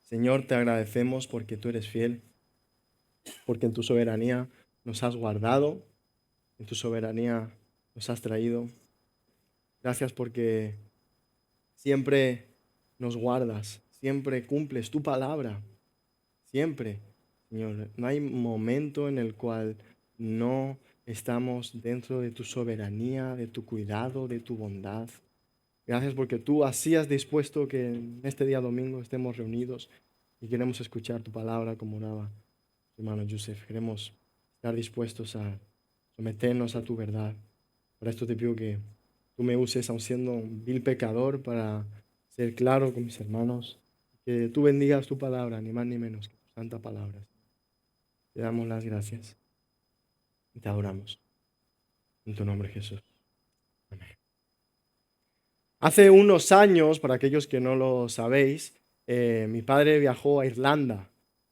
Señor, te agradecemos porque tú eres fiel, porque en tu soberanía nos has guardado, en tu soberanía nos has traído. Gracias porque siempre nos guardas, siempre cumples tu palabra, siempre, Señor. No hay momento en el cual no estamos dentro de tu soberanía, de tu cuidado, de tu bondad. Gracias porque tú así has dispuesto que en este día domingo estemos reunidos y queremos escuchar tu palabra como oraba hermano Joseph. Queremos estar dispuestos a someternos a tu verdad. Por esto te pido que tú me uses, aun siendo un vil pecador, para ser claro con mis hermanos. Que tú bendigas tu palabra, ni más ni menos que tu santa palabra. Te damos las gracias y te adoramos. En tu nombre, Jesús. Amén. Hace unos años, para aquellos que no lo sabéis, mi padre viajó a Irlanda.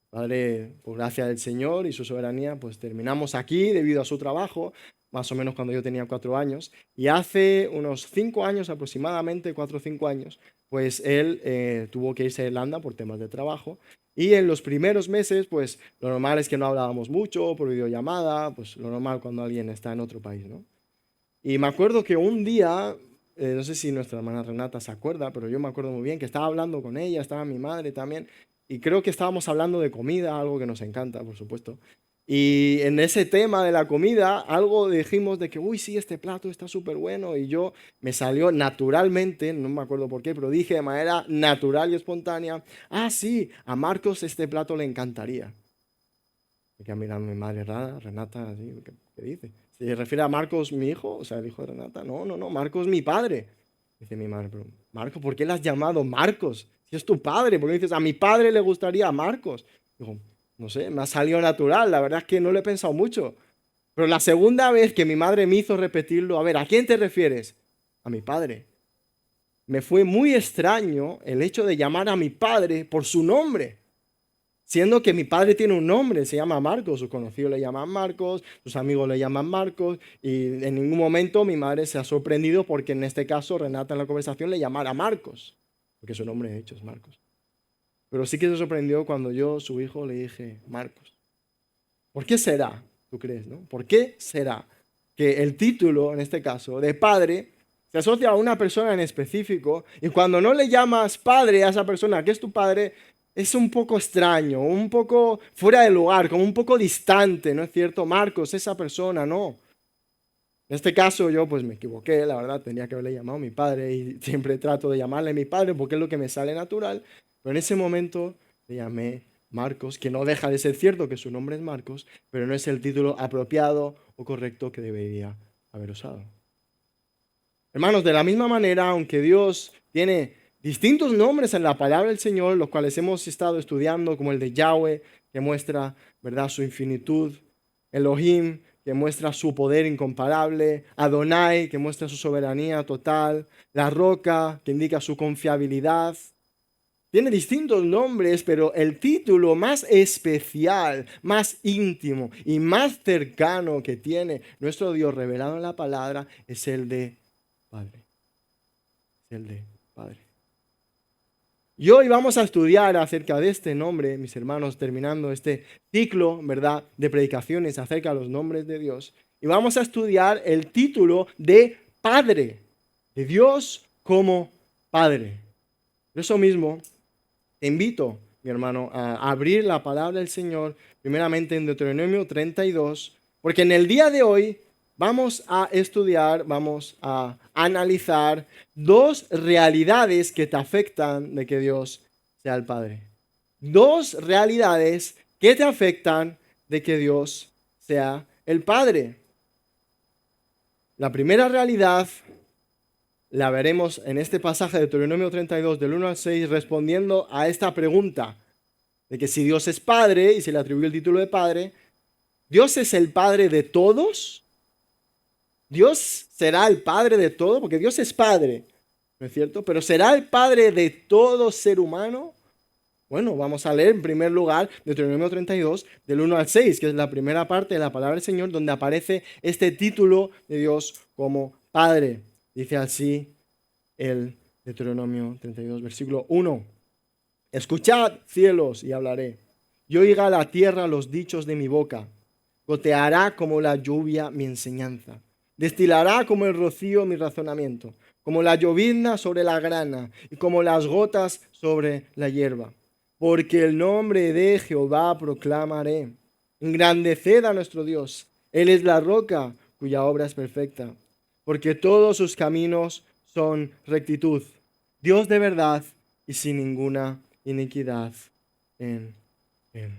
Padre, por gracia del Señor y su soberanía, pues terminamos aquí debido a su trabajo, más o menos cuando yo tenía 4 años. Y hace unos 5 años aproximadamente, 4 o 5 años, pues él tuvo que irse a Irlanda por temas de trabajo. Y en los primeros meses, pues lo normal es que no hablábamos mucho por videollamada, pues lo normal cuando alguien está en otro país, ¿no? Y me acuerdo que un día, no sé si nuestra hermana Renata se acuerda, pero yo me acuerdo muy bien que estaba hablando con ella, estaba mi madre también, y creo que estábamos hablando de comida, algo que nos encanta, por supuesto. Y en ese tema de la comida, algo dijimos de que, uy, sí, este plato está súper bueno, y yo me salió naturalmente, no me acuerdo por qué, pero dije de manera natural y espontánea, ah, sí, a Marcos este plato le encantaría. Me queda mirando mi madre rara, Renata, así, ¿qué dice? ¿Se refiere a Marcos, mi hijo? O sea, el hijo de Renata. No, no, no, Marcos, mi padre. Dice mi madre, pero Marcos, ¿por qué le has llamado Marcos? Si es tu padre, ¿por qué dices a mi padre le gustaría Marcos? Digo, no sé, me ha salido natural, la verdad es que no lo he pensado mucho. Pero la segunda vez que mi madre me hizo repetirlo, a ver, ¿a quién te refieres? A mi padre. Me fue muy extraño el hecho de llamar a mi padre por su nombre. Siendo que mi padre tiene un nombre, se llama Marcos, sus conocidos le llaman Marcos, sus amigos le llaman Marcos, y en ningún momento mi madre se ha sorprendido porque en este caso Renata en la conversación le llamara Marcos, porque su nombre de hecho es Marcos. Pero sí que se sorprendió cuando yo, su hijo, le dije Marcos. ¿Por qué será? ¿Tú crees, no? ¿Por qué será que el título, en este caso, de padre, se asocia a una persona en específico y cuando no le llamas padre a esa persona que es tu padre, es un poco extraño, un poco fuera de lugar, como un poco distante, ¿no es cierto? Marcos, esa persona, no. En este caso yo pues me equivoqué, la verdad, tenía que haberle llamado a mi padre y siempre trato de llamarle a mi padre porque es lo que me sale natural, pero en ese momento le llamé Marcos, que no deja de ser cierto que su nombre es Marcos, pero no es el título apropiado o correcto que debería haber usado. Hermanos, de la misma manera, aunque Dios tiene distintos nombres en la palabra del Señor, los cuales hemos estado estudiando, como el de Yahweh, que muestra, ¿verdad?, su infinitud, Elohim, que muestra su poder incomparable, Adonai, que muestra su soberanía total, la roca, que indica su confiabilidad. Tiene distintos nombres, pero el título más especial, más íntimo y más cercano que tiene nuestro Dios revelado en la palabra es el de Padre. Es el de Padre. Y hoy vamos a estudiar acerca de este nombre, mis hermanos, terminando este ciclo, ¿verdad?, de predicaciones acerca de los nombres de Dios. Y vamos a estudiar el título de Padre, de Dios como Padre. Por eso mismo, te invito, mi hermano, a abrir la palabra del Señor, primeramente en Deuteronomio 32, porque en el día de hoy vamos a estudiar, vamos a analizar dos realidades que te afectan de que Dios sea el Padre. Dos realidades que te afectan de que Dios sea el Padre. La primera realidad la veremos en este pasaje de Deuteronomio 32, del 1 al 6, respondiendo a esta pregunta de que si Dios es Padre y se le atribuye el título de Padre, ¿Dios es el Padre de todos? ¿Dios será el Padre de todos? Porque Dios es Padre, ¿no es cierto? Pero ¿será el Padre de todo ser humano? Bueno, vamos a leer en primer lugar Deuteronomio 32, del 1 al 6, que es la primera parte de la palabra del Señor, donde aparece este título de Dios como Padre. Dice así el Deuteronomio 32, versículo 1. Escuchad, cielos, y hablaré, y oiga la tierra los dichos de mi boca. Goteará como la lluvia mi enseñanza, destilará como el rocío mi razonamiento, como la llovizna sobre la grana y como las gotas sobre la hierba. Porque el nombre de Jehová proclamaré. Engrandeced a nuestro Dios. Él es la roca cuya obra es perfecta, porque todos sus caminos son rectitud. Dios de verdad y sin ninguna iniquidad en él.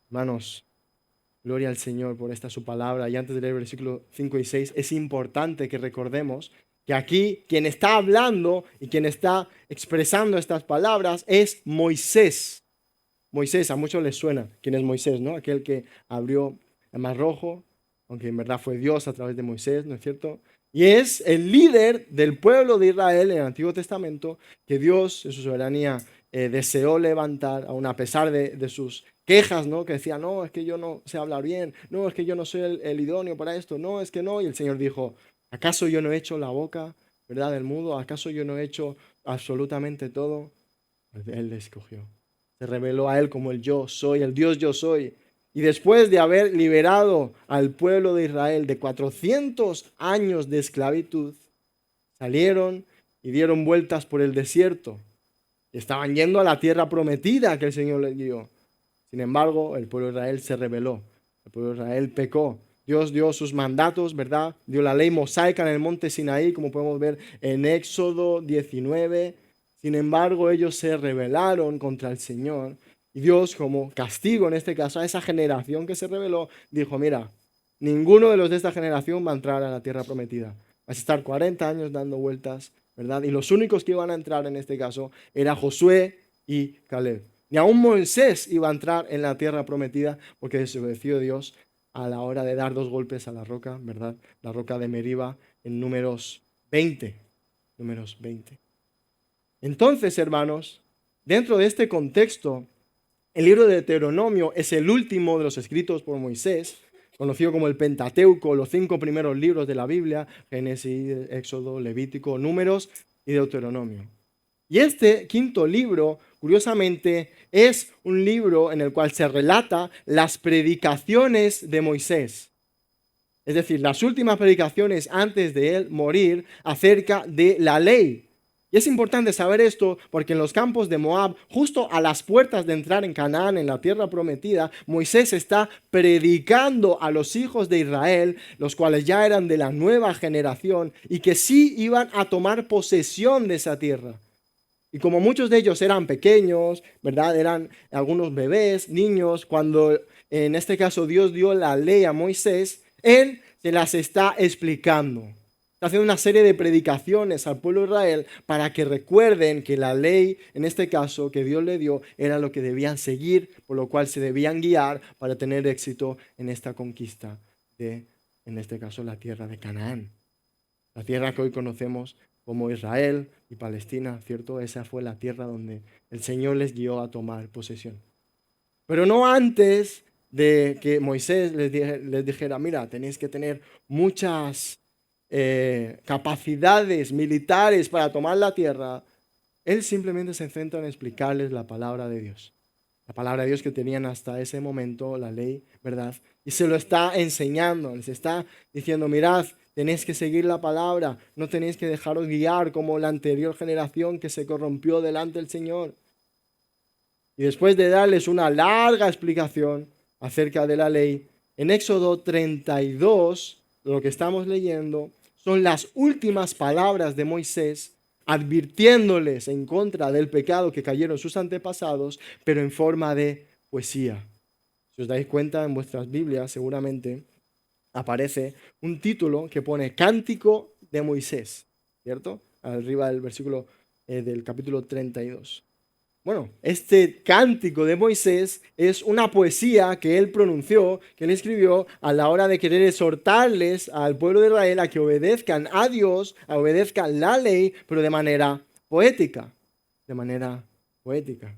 Hermanos, gloria al Señor por esta su palabra. Y antes de leer versículos 5 y 6, es importante que recordemos que aquí quien está hablando y quien está expresando estas palabras es Moisés. Moisés, a muchos les suena quién es Moisés, ¿no? Aquel que abrió el Mar Rojo, aunque en verdad fue Dios a través de Moisés, ¿no es cierto? Y es el líder del pueblo de Israel en el Antiguo Testamento que Dios, en su soberanía, deseó levantar, aun a pesar de sus quejas, ¿no? Que decía, no, es que yo no sé hablar bien, no, es que yo no soy el idóneo para esto, no, es que no. Y el Señor dijo, ¿acaso yo no he hecho la boca, verdad, del mudo? ¿Acaso yo no he hecho absolutamente todo? Él le escogió. Se reveló a él como el yo soy, el Dios yo soy. Y después de haber liberado al pueblo de Israel de 400 años de esclavitud, salieron y dieron vueltas por el desierto. Y estaban yendo a la tierra prometida que el Señor les dio. Sin embargo, el pueblo de Israel se rebeló. El pueblo de Israel pecó. Dios dio sus mandatos, ¿verdad? Dio la ley mosaica en el monte Sinaí, como podemos ver en Éxodo 19. Sin embargo, ellos se rebelaron contra el Señor. Y Dios, como castigo en este caso a esa generación que se rebeló, dijo, mira, ninguno de los de esta generación va a entrar a la tierra prometida. Vas a estar 40 años dando vueltas, ¿verdad? Y los únicos que iban a entrar en este caso era Josué y Caleb. Ni aún Moisés iba a entrar en la tierra prometida porque desobedeció a Dios a la hora de dar 2 golpes a la roca, ¿verdad? La roca de Meriba en Números 20. Números 20. Entonces, hermanos, dentro de este contexto, el libro de Deuteronomio es el último de los escritos por Moisés, conocido como el Pentateuco, los 5 primeros libros de la Biblia, Génesis, Éxodo, Levítico, Números y Deuteronomio. Y este quinto libro, curiosamente, es un libro en el cual se relata las predicaciones de Moisés. Es decir, las últimas predicaciones antes de él morir acerca de la ley. Y es importante saber esto porque en los campos de Moab, justo a las puertas de entrar en Canaán, en la tierra prometida, Moisés está predicando a los hijos de Israel, los cuales ya eran de la nueva generación y que sí iban a tomar posesión de esa tierra. Y como muchos de ellos eran pequeños, ¿verdad? Eran algunos bebés, niños, cuando en este caso Dios dio la ley a Moisés, él se las está explicando. Está haciendo una serie de predicaciones al pueblo de Israel para que recuerden que la ley, en este caso, que Dios le dio, era lo que debían seguir, por lo cual se debían guiar para tener éxito en esta conquista de, en este caso, la tierra de Canaán. La tierra que hoy conocemos como Israel y Palestina, ¿cierto? Esa fue la tierra donde el Señor les guió a tomar posesión. Pero no antes de que Moisés les dijera, mira, tenéis que tener muchas capacidades militares para tomar la tierra. Él simplemente se centra en explicarles la palabra de Dios. La palabra de Dios que tenían hasta ese momento, la ley, ¿verdad? Y se lo está enseñando, les está diciendo, mirad, tenéis que seguir la palabra, no tenéis que dejaros guiar como la anterior generación que se corrompió delante del Señor. Y después de darles una larga explicación acerca de la ley, en Éxodo 32, lo que estamos leyendo, son las últimas palabras de Moisés advirtiéndoles en contra del pecado que cayeron sus antepasados, pero en forma de poesía. Si os dais cuenta en vuestras Biblias, seguramente aparece un título que pone Cántico de Moisés, ¿cierto? Arriba del versículo del capítulo 32. Bueno, este cántico de Moisés es una poesía que él pronunció, que él escribió a la hora de querer exhortarles al pueblo de Israel a que obedezcan a Dios, a obedezcan la ley, pero de manera poética. De manera poética.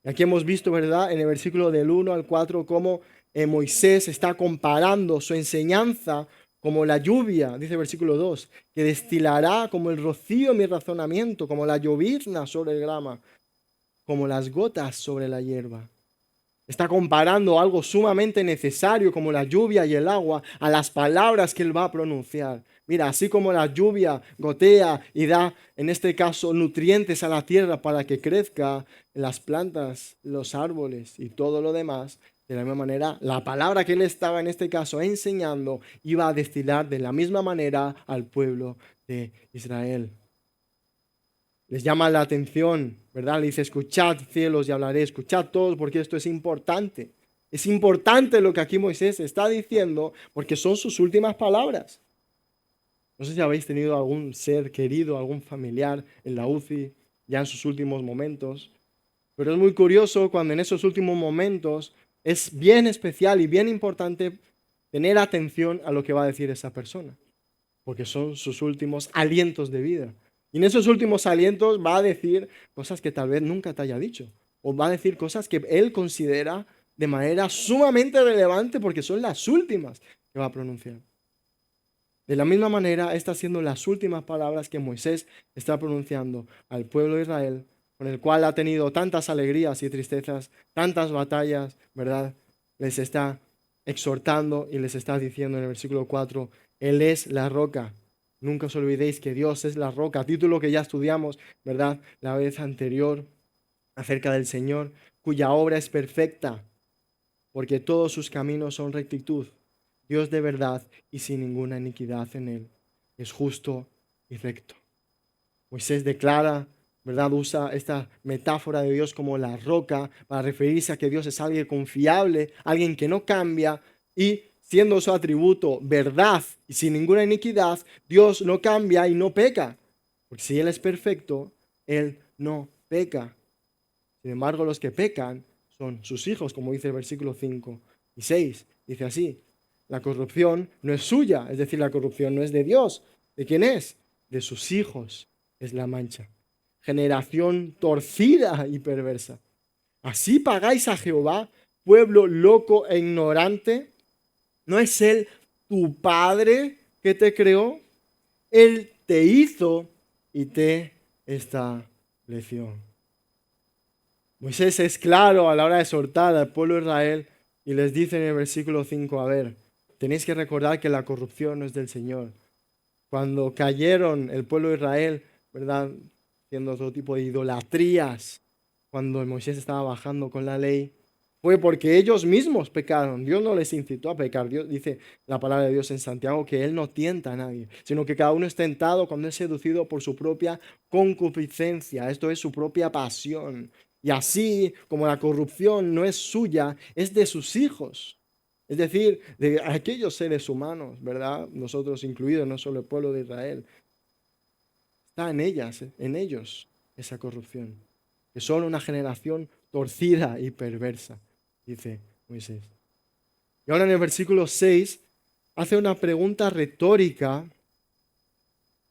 Aquí hemos visto, ¿verdad?, en el versículo del 1 al 4, cómo Moisés está comparando su enseñanza como la lluvia, dice el versículo 2, que destilará como el rocío mi razonamiento, como la llovizna sobre el grama. como las gotas sobre la hierba. Está comparando algo sumamente necesario como la lluvia y el agua a las palabras que él va a pronunciar. Mira, así como la lluvia gotea y da, en este caso, nutrientes a la tierra para que crezca las plantas, los árboles y todo lo demás, de la misma manera, la palabra que él estaba en este caso enseñando iba a destilar de la misma manera al pueblo de Israel. Les llama la atención, ¿verdad? Le dice, escuchad cielos y hablaré, escuchad todos porque esto es importante. Es importante lo que aquí Moisés está diciendo porque son sus últimas palabras. No sé si habéis tenido algún ser querido, algún familiar en la UCI ya en sus últimos momentos, pero es muy curioso cuando en esos últimos momentos es bien especial y bien importante tener atención a lo que va a decir esa persona, porque son sus últimos alientos de vida. Y en esos últimos alientos va a decir cosas que tal vez nunca te haya dicho, o va a decir cosas que él considera de manera sumamente relevante porque son las últimas que va a pronunciar. De la misma manera, estas siendo las últimas palabras que Moisés está pronunciando al pueblo de Israel, con el cual ha tenido tantas alegrías y tristezas, tantas batallas, ¿verdad? Les está exhortando y les está diciendo en el versículo 4, Él es la roca. Nunca os olvidéis que Dios es la roca, título que ya estudiamos, ¿verdad? La vez anterior acerca del Señor, cuya obra es perfecta, porque todos sus caminos son rectitud. Dios de verdad y sin ninguna iniquidad en él. Es justo y recto. Moisés declara, ¿verdad? Usa esta metáfora de Dios como la roca para referirse a que Dios es alguien confiable, alguien que no cambia y siendo su atributo verdad y sin ninguna iniquidad, Dios no cambia y no peca. Porque si Él es perfecto, Él no peca. Sin embargo, los que pecan son sus hijos, como dice el versículo 5 y 6. Dice así, la corrupción no es suya, es decir, la corrupción no es de Dios. ¿De quién es? De sus hijos es la mancha. Generación torcida y perversa. ¿Así pagáis a Jehová, pueblo loco e ignorante? ¿No es Él tu Padre que te creó? Él te hizo y te estableció. Moisés es claro a la hora de exhortar al pueblo de Israel y les dice en el versículo 5, a ver, tenéis que recordar que la corrupción no es del Señor. Cuando cayeron el pueblo de Israel, ¿verdad? Haciendo todo tipo de idolatrías, cuando Moisés estaba bajando con la ley, fue porque ellos mismos pecaron. Dios no les incitó a pecar. Dios dice la palabra de Dios en Santiago que Él no tienta a nadie, sino que cada uno es tentado cuando es seducido por su propia concupiscencia. Esto es su propia pasión. Y así como la corrupción no es suya, es de sus hijos. Es decir, de aquellos seres humanos, ¿verdad? Nosotros incluidos, no solo el pueblo de Israel. Está en ellas, en ellos, esa corrupción. Que son una generación torcida y perversa, dice Moisés. Y ahora en el versículo 6 hace una pregunta retórica,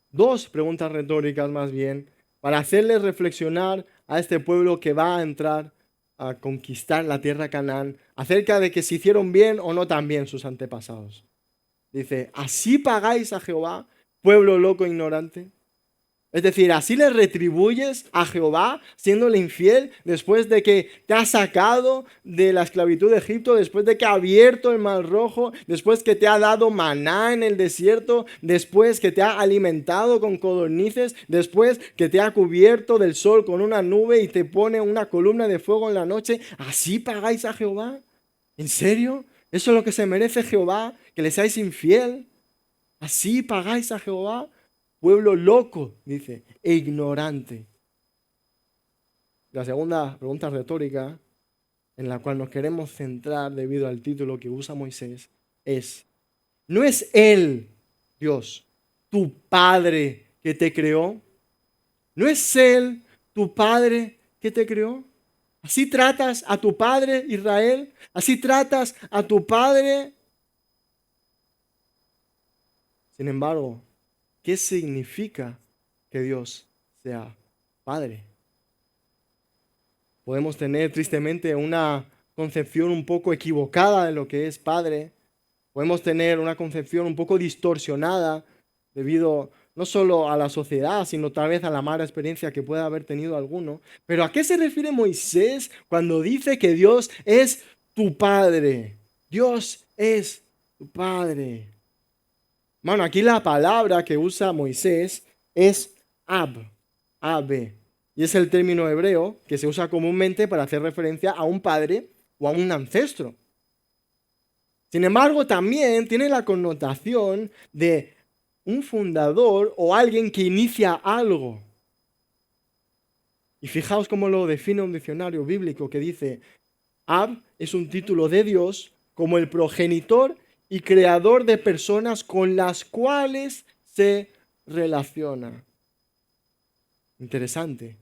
dos preguntas retóricas más bien, para hacerles reflexionar a este pueblo que va a entrar a conquistar la tierra Canaán acerca de que si hicieron bien o no tan bien sus antepasados. Dice, ¿así pagáis a Jehová, pueblo loco e ignorante? Es decir, así le retribuyes a Jehová siéndole infiel después de que te ha sacado de la esclavitud de Egipto, después de que ha abierto el mar rojo, después que te ha dado maná en el desierto, después que te ha alimentado con codornices, después que te ha cubierto del sol con una nube y te pone una columna de fuego en la noche. ¿Así pagáis a Jehová? ¿En serio? ¿Eso es lo que se merece Jehová? ¿Que le seáis infiel? ¿Así pagáis a Jehová? Pueblo loco, dice, e ignorante. La segunda pregunta retórica en la cual nos queremos centrar debido al título que usa Moisés es, ¿no es Él, Dios, tu Padre que te creó? ¿No es Él tu Padre que te creó? ¿Así tratas a tu Padre Israel? ¿Así tratas a tu Padre? Sin embargo, ¿qué significa que Dios sea Padre? Podemos tener tristemente una concepción un poco equivocada de lo que es Padre. Podemos tener una concepción un poco distorsionada debido no solo a la sociedad, sino tal vez a la mala experiencia que pueda haber tenido alguno. Pero ¿a qué se refiere Moisés cuando dice que Dios es tu Padre? Dios es tu Padre. Bueno, aquí la palabra que usa Moisés es Ab, y es el término hebreo que se usa comúnmente para hacer referencia a un padre o a un ancestro. Sin embargo, también tiene la connotación de un fundador o alguien que inicia algo. Y fijaos cómo lo define un diccionario bíblico que dice: Ab es un título de Dios como el progenitor y creador de personas con las cuales se relaciona. Interesante.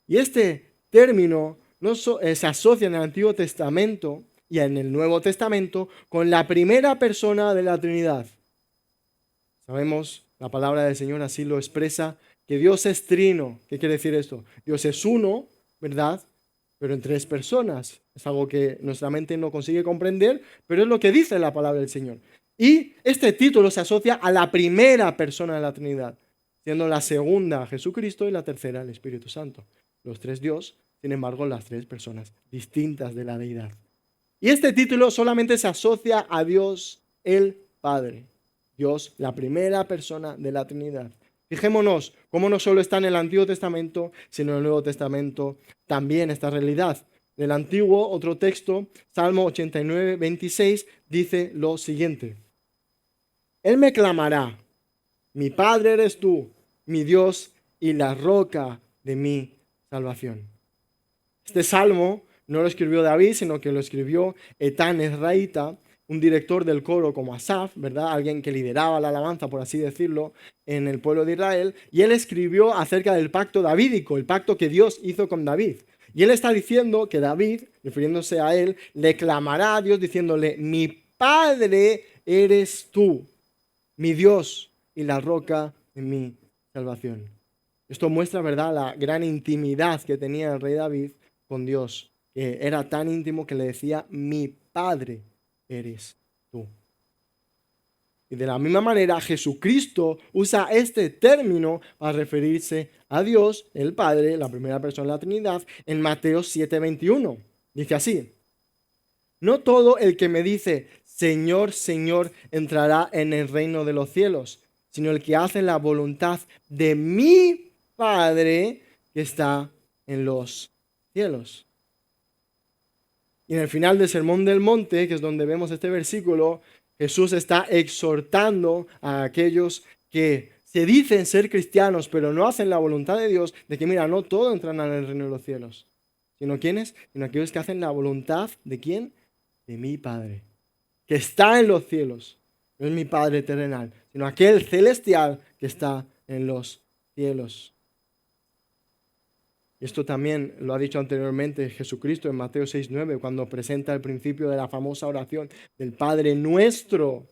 Y este término se asocia en el Antiguo Testamento y en el Nuevo Testamento con la primera persona de la Trinidad. Sabemos, la palabra del Señor así lo expresa, que Dios es trino. ¿Qué quiere decir esto? Dios es uno, ¿verdad? Pero en tres personas. Es algo que nuestra mente no consigue comprender, pero es lo que dice la palabra del Señor. Y este título se asocia a la primera persona de la Trinidad, siendo la segunda Jesucristo y la tercera el Espíritu Santo. Los tres Dios, sin embargo, las tres personas distintas de la deidad. Y este título solamente se asocia a Dios el Padre. Dios, la primera persona de la Trinidad. Fijémonos cómo no solo está en el Antiguo Testamento, sino en el Nuevo Testamento también esta realidad. En el Antiguo, otro texto, Salmo 89, 26, dice lo siguiente: Él me clamará, mi Padre eres tú, mi Dios y la roca de mi salvación. Este salmo no lo escribió David, sino que lo escribió Etán Ezraíta, un director del coro como Asaf, ¿verdad? Alguien que lideraba la alabanza, por así decirlo, en el pueblo de Israel. Y él escribió acerca del pacto davídico, el pacto que Dios hizo con David. Y él está diciendo que David, refiriéndose a él, le clamará a Dios diciéndole: mi Padre eres tú, mi Dios y la roca de mi salvación. Esto muestra, ¿verdad?, la gran intimidad que tenía el rey David con Dios, que era tan íntimo que le decía: mi Padre eres tú. Y de la misma manera, Jesucristo usa este término para referirse a Dios, el Padre, la primera persona de la Trinidad, en Mateo 7:21. Dice así: no todo el que me dice Señor, Señor, entrará en el reino de los cielos, sino el que hace la voluntad de mi Padre que está en los cielos. Y en el final del Sermón del Monte, que es donde vemos este versículo, Jesús está exhortando a aquellos que se dicen ser cristianos, pero no hacen la voluntad de Dios, de que mira, no todos entran en el reino de los cielos. ¿Sino quiénes? Sino aquellos que hacen la voluntad de ¿quién? De mi Padre, que está en los cielos. No es mi Padre terrenal, sino aquel celestial que está en los cielos. Esto también lo ha dicho anteriormente Jesucristo en Mateo 6:9, cuando presenta el principio de la famosa oración del Padre Nuestro,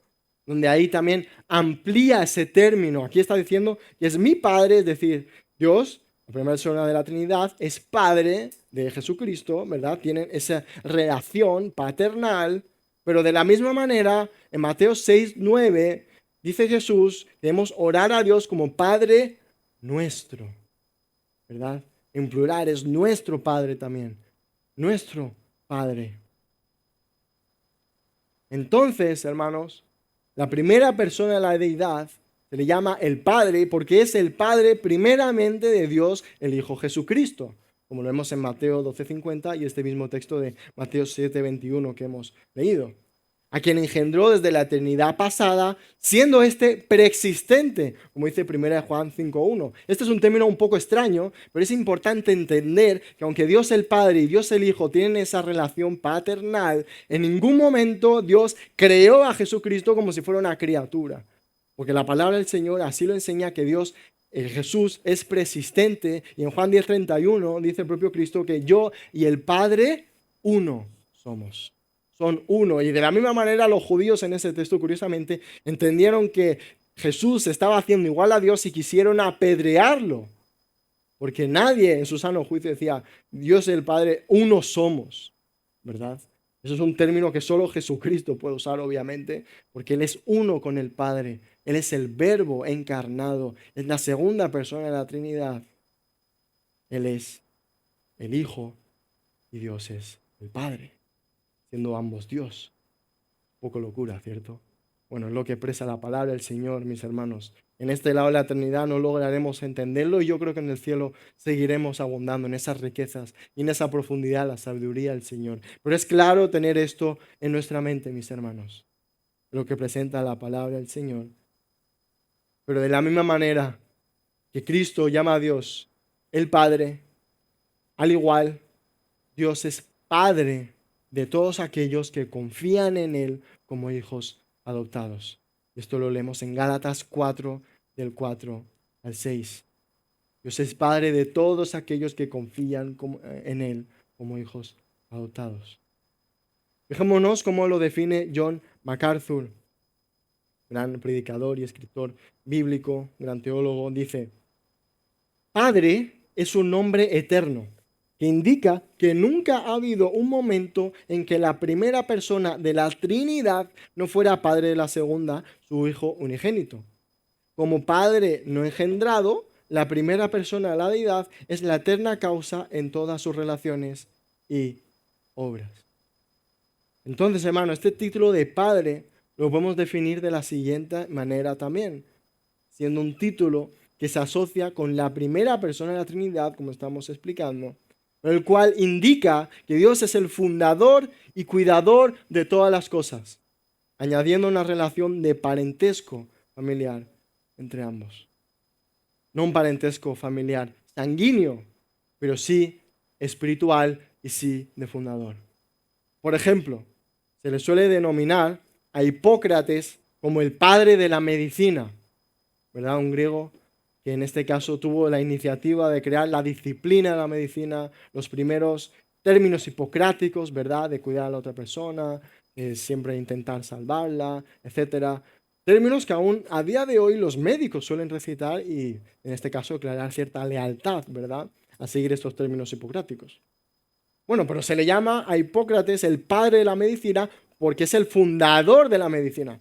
donde ahí también amplía ese término. Aquí está diciendo que es mi Padre, es decir, Dios, la primera persona de la Trinidad, es Padre de Jesucristo, ¿verdad? Tienen esa relación paternal, pero de la misma manera, en Mateo 6:9, dice Jesús, debemos orar a Dios como Padre Nuestro, ¿verdad? En plural, es nuestro Padre también. Nuestro Padre. Entonces, hermanos, la primera persona de la deidad se le llama el Padre porque es el Padre primeramente de Dios, el Hijo Jesucristo, como lo vemos en Mateo 12:50 y este mismo texto de Mateo 7:21 que hemos leído. A quien engendró desde la eternidad pasada, siendo este preexistente, como dice 1 Juan 5:1. Este es un término un poco extraño, pero es importante entender que aunque Dios el Padre y Dios el Hijo tienen esa relación paternal, en ningún momento Dios creó a Jesucristo como si fuera una criatura. Porque la palabra del Señor así lo enseña, que Dios, Jesús, es preexistente. Y en Juan 10:31 dice el propio Cristo que yo y el Padre uno somos. Son uno. Y de la misma manera los judíos en ese texto, curiosamente, entendieron que Jesús estaba haciendo igual a Dios y quisieron apedrearlo. Porque nadie en su sano juicio decía: Dios y el Padre uno somos, ¿verdad? Eso es un término que solo Jesucristo puede usar, obviamente, porque Él es uno con el Padre. Él es el Verbo encarnado. Es la segunda persona de la Trinidad. Él es el Hijo y Dios es el Padre, siendo ambos Dios. Poco locura, ¿cierto? Bueno, es lo que expresa la palabra del Señor, mis hermanos. En este lado de la eternidad no lograremos entenderlo y yo creo que en el cielo seguiremos abundando en esas riquezas y en esa profundidad, la sabiduría del Señor. Pero es claro tener esto en nuestra mente, mis hermanos, lo que presenta la palabra del Señor. Pero de la misma manera que Cristo llama a Dios el Padre, al igual, Dios es Padre de todos aquellos que confían en Él como hijos adoptados. Esto lo leemos en Gálatas 4, del 4 al 6. Dios es Padre de todos aquellos que confían en Él como hijos adoptados. Fijémonos cómo lo define John MacArthur, gran predicador y escritor bíblico, gran teólogo. Dice: Padre es un nombre eterno que indica que nunca ha habido un momento en que la primera persona de la Trinidad no fuera padre de la segunda, su Hijo unigénito. Como Padre no engendrado, la primera persona de la deidad es la eterna causa en todas sus relaciones y obras. Entonces, hermano, este título de Padre lo podemos definir de la siguiente manera también, siendo un título que se asocia con la primera persona de la Trinidad, como estamos explicando, el cual indica que Dios es el fundador y cuidador de todas las cosas, añadiendo una relación de parentesco familiar entre ambos. No un parentesco familiar sanguíneo, pero sí espiritual y sí de fundador. Por ejemplo, se le suele denominar a Hipócrates como el padre de la medicina, ¿verdad? Un griego que en este caso tuvo la iniciativa de crear la disciplina de la medicina, los primeros términos hipocráticos, ¿verdad? De cuidar a la otra persona, siempre intentar salvarla, etcétera. Términos que aún a día de hoy los médicos suelen recitar y en este caso declarar cierta lealtad, ¿verdad? A seguir estos términos hipocráticos. Bueno, pero se le llama a Hipócrates el padre de la medicina porque es el fundador de la medicina.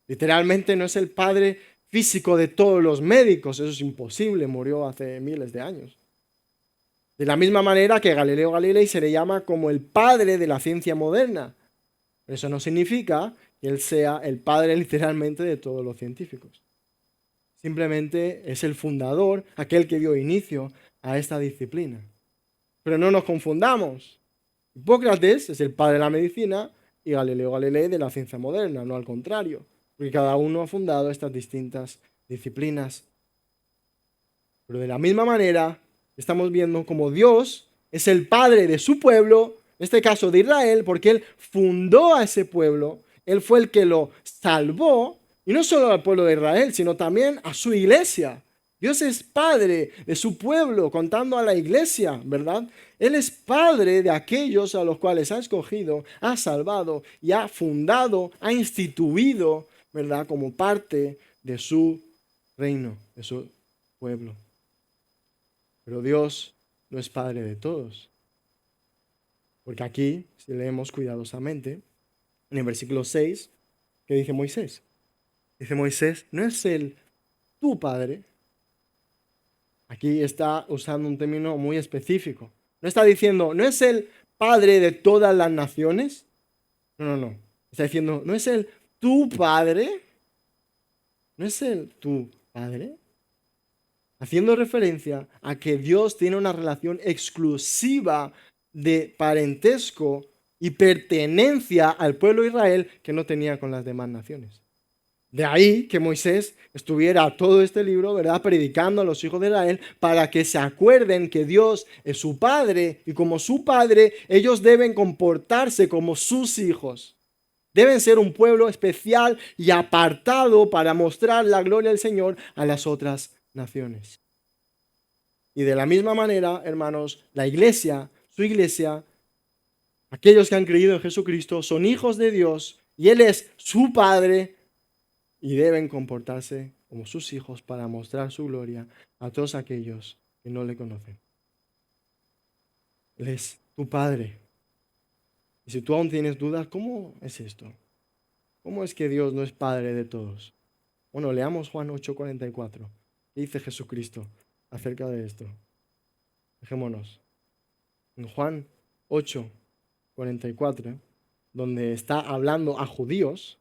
Literalmente no es el padre físico de todos los médicos, eso es imposible, murió hace miles de años. De la misma manera que Galileo Galilei se le llama como el padre de la ciencia moderna. Pero eso no significa que él sea el padre literalmente de todos los científicos. Simplemente es el fundador, aquel que dio inicio a esta disciplina. Pero no nos confundamos. Hipócrates es el padre de la medicina y Galileo Galilei de la ciencia moderna, no al contrario, porque cada uno ha fundado estas distintas disciplinas. Pero de la misma manera, estamos viendo como Dios es el padre de su pueblo, en este caso de Israel, porque Él fundó a ese pueblo, Él fue el que lo salvó, y no solo al pueblo de Israel, sino también a su iglesia. Dios es padre de su pueblo, contando a la iglesia, ¿verdad? Él es padre de aquellos a los cuales ha escogido, ha salvado y ha fundado, ha instituido, ¿verdad? Como parte de su reino, de su pueblo. Pero Dios no es padre de todos. Porque aquí, si leemos cuidadosamente, en el versículo 6, ¿qué dice Moisés? Dice Moisés, ¿no es Él tu padre? Aquí está usando un término muy específico. No está diciendo, ¿no es Él padre de todas las naciones? No. Está diciendo, ¿no es Él tu padre? ¿No es Él tu padre? Haciendo referencia a que Dios tiene una relación exclusiva de parentesco y pertenencia al pueblo de Israel que no tenía con las demás naciones. De ahí que Moisés estuviera todo este libro, ¿verdad?, predicando a los hijos de Israel para que se acuerden que Dios es su padre y como su padre ellos deben comportarse como sus hijos. Deben ser un pueblo especial y apartado para mostrar la gloria del Señor a las otras naciones. Y de la misma manera, hermanos, la iglesia, su iglesia, aquellos que han creído en Jesucristo, son hijos de Dios y Él es su Padre y deben comportarse como sus hijos para mostrar su gloria a todos aquellos que no le conocen. Él es tu Padre. Y si tú aún tienes dudas, ¿cómo es esto? ¿Cómo es que Dios no es Padre de todos? Bueno, leamos Juan 8:44. ¿Qué dice Jesucristo acerca de esto? Dejémonos. En Juan 8:44, donde está hablando a judíos,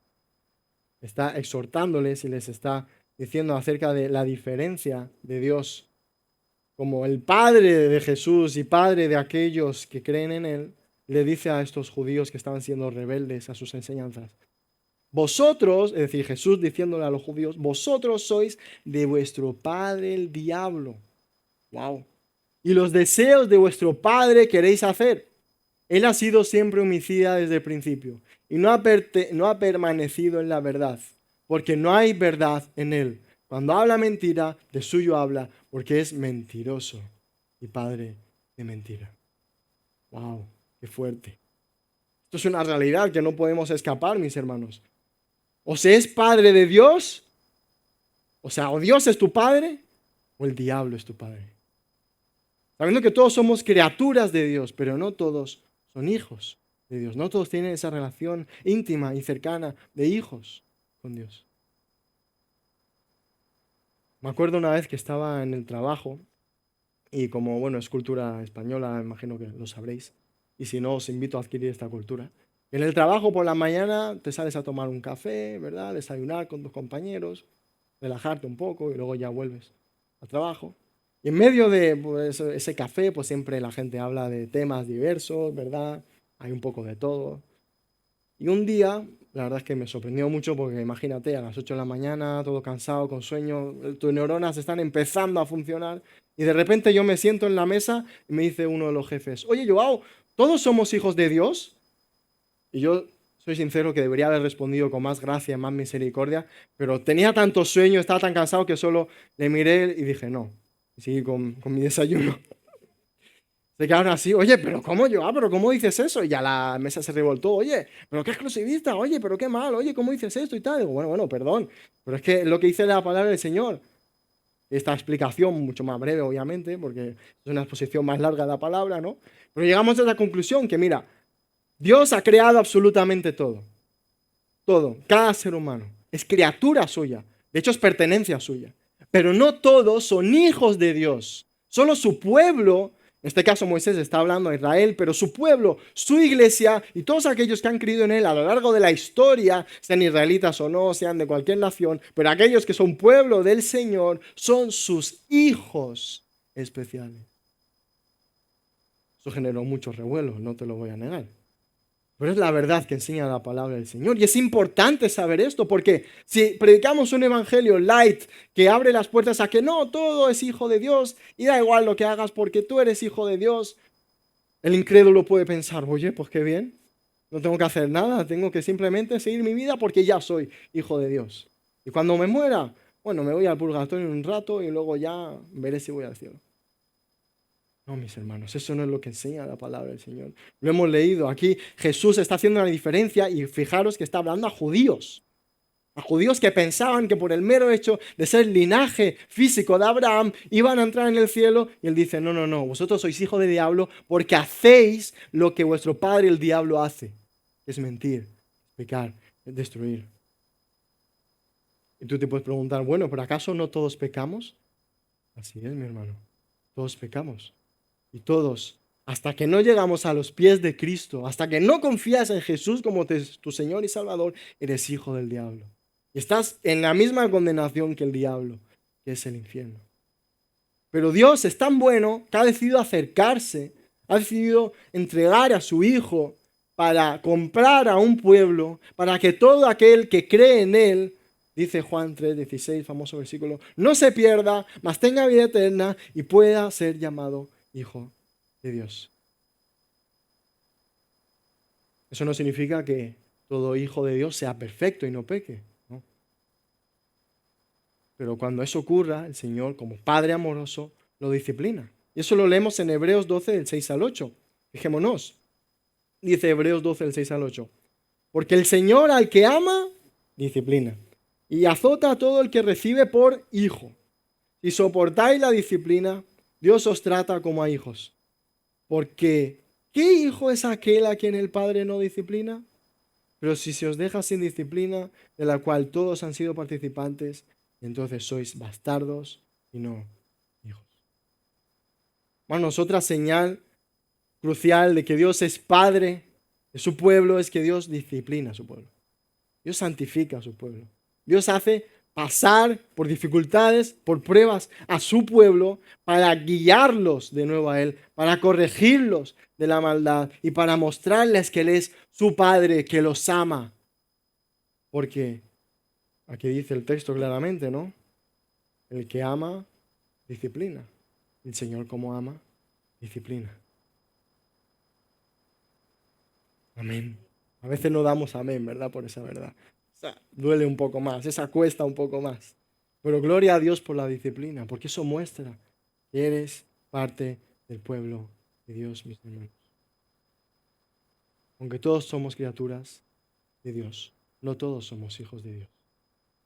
está exhortándoles y les está diciendo acerca de la diferencia de Dios como el Padre de Jesús y Padre de aquellos que creen en Él, le dice a estos judíos que estaban siendo rebeldes a sus enseñanzas: vosotros, es decir, Jesús diciéndole a los judíos, vosotros sois de vuestro padre el diablo. Wow. Y los deseos de vuestro padre queréis hacer. Él ha sido siempre homicida desde el principio y no ha permanecido en la verdad, porque no hay verdad en él. Cuando habla mentira, de suyo habla, porque es mentiroso y padre de mentira. Wow, qué fuerte. Esto es una realidad que no podemos escapar, mis hermanos. O se es padre de Dios, o sea, o Dios es tu padre, o el diablo es tu padre. Sabiendo que todos somos criaturas de Dios, pero no todos son hijos de Dios. No todos tienen esa relación íntima y cercana de hijos con Dios. Me acuerdo una vez que estaba en el trabajo y como, bueno, es cultura española, imagino que lo sabréis. Y si no, os invito a adquirir esta cultura. En el trabajo por la mañana te sales a tomar un café, ¿verdad? Desayunar con tus compañeros, relajarte un poco y luego ya vuelves al trabajo. Y en medio de pues, ese café, pues siempre la gente habla de temas diversos, ¿verdad? Hay un poco de todo. Y un día, la verdad es que me sorprendió mucho porque imagínate, a las 8 de la mañana, todo cansado, con sueño, tus neuronas están empezando a funcionar y de repente yo me siento en la mesa y me dice uno de los jefes: oye, Joao, ¿todos somos hijos de Dios? Y yo soy sincero que debería haber respondido con más gracia, más misericordia, pero tenía tanto sueño, estaba tan cansado que solo le miré y dije no. Y seguí con mi desayuno. Se quedaron así: oye, pero ¿cómo yo? Pero ¿cómo dices eso? Y ya la mesa se revoltó: oye, pero qué exclusivista, oye, pero qué mal, oye, ¿cómo dices esto y tal? Digo, bueno, perdón, pero es que lo que dice la palabra del Señor, esta explicación mucho más breve, obviamente, porque es una exposición más larga de la palabra, ¿no? Pero llegamos a la conclusión que, mira, Dios ha creado absolutamente todo, todo, cada ser humano, es criatura suya, de hecho es pertenencia suya, pero no todos son hijos de Dios, solo su pueblo. En este caso Moisés está hablando a Israel, pero su pueblo, su iglesia y todos aquellos que han creído en él a lo largo de la historia, sean israelitas o no, sean de cualquier nación, pero aquellos que son pueblo del Señor son sus hijos especiales. Eso generó mucho revuelo, no te lo voy a negar. Pero es la verdad que enseña la palabra del Señor. Y es importante saber esto, porque si predicamos un evangelio light que abre las puertas a que no, todo es hijo de Dios y da igual lo que hagas porque tú eres hijo de Dios, el incrédulo puede pensar: oye, pues qué bien, no tengo que hacer nada, tengo que simplemente seguir mi vida porque ya soy hijo de Dios. Y cuando me muera, bueno, me voy al purgatorio un rato y luego ya veré si voy al cielo. No, mis hermanos, eso no es lo que enseña la palabra del Señor. Lo hemos leído. Aquí Jesús está haciendo una diferencia y fijaros que está hablando a judíos que pensaban que por el mero hecho de ser linaje físico de Abraham iban a entrar en el cielo. Y él dice: no, no, no, vosotros sois hijos de diablo porque hacéis lo que vuestro padre el diablo hace. Es mentir, pecar, es destruir. Y tú te puedes preguntar: bueno, ¿pero acaso no todos pecamos? Así es, mi hermano, todos pecamos. Y todos, hasta que no llegamos a los pies de Cristo, hasta que no confías en Jesús como tu Señor y Salvador, eres hijo del diablo. Y estás en la misma condenación que el diablo, que es el infierno. Pero Dios es tan bueno que ha decidido acercarse, ha decidido entregar a su Hijo para comprar a un pueblo, para que todo aquel que cree en Él, dice Juan 3:16, famoso versículo, no se pierda, mas tenga vida eterna y pueda ser llamado hijo de Dios. Eso no significa que todo hijo de Dios sea perfecto y no peque, ¿no? Pero cuando eso ocurra, el Señor, como Padre amoroso, lo disciplina. Y eso lo leemos en Hebreos 12, del 6 al 8. Fijémonos. Dice Hebreos 12, del 6 al 8. Porque el Señor al que ama, disciplina. Y azota a todo el que recibe por hijo. Si soportáis la disciplina, Dios os trata como a hijos. Porque ¿Qué hijo es aquel a quien el Padre no disciplina? Pero si se os deja sin disciplina, de la cual todos han sido participantes, entonces sois bastardos y no hijos. Hermanos, otra señal crucial de que Dios es Padre de su pueblo es que Dios disciplina a su pueblo. Dios santifica a su pueblo. Dios hace pasar por dificultades, por pruebas a su pueblo para guiarlos de nuevo a Él, para corregirlos de la maldad y para mostrarles que Él es su Padre, que los ama. Porque aquí dice el texto claramente, ¿no? El que ama, disciplina. El Señor como ama, disciplina. Amén. A veces no damos amén, ¿verdad? Por esa verdad. Esa duele un poco más, esa cuesta un poco más. Pero gloria a Dios por la disciplina, porque eso muestra que eres parte del pueblo de Dios, mis hermanos. Aunque todos somos criaturas de Dios, no todos somos hijos de Dios.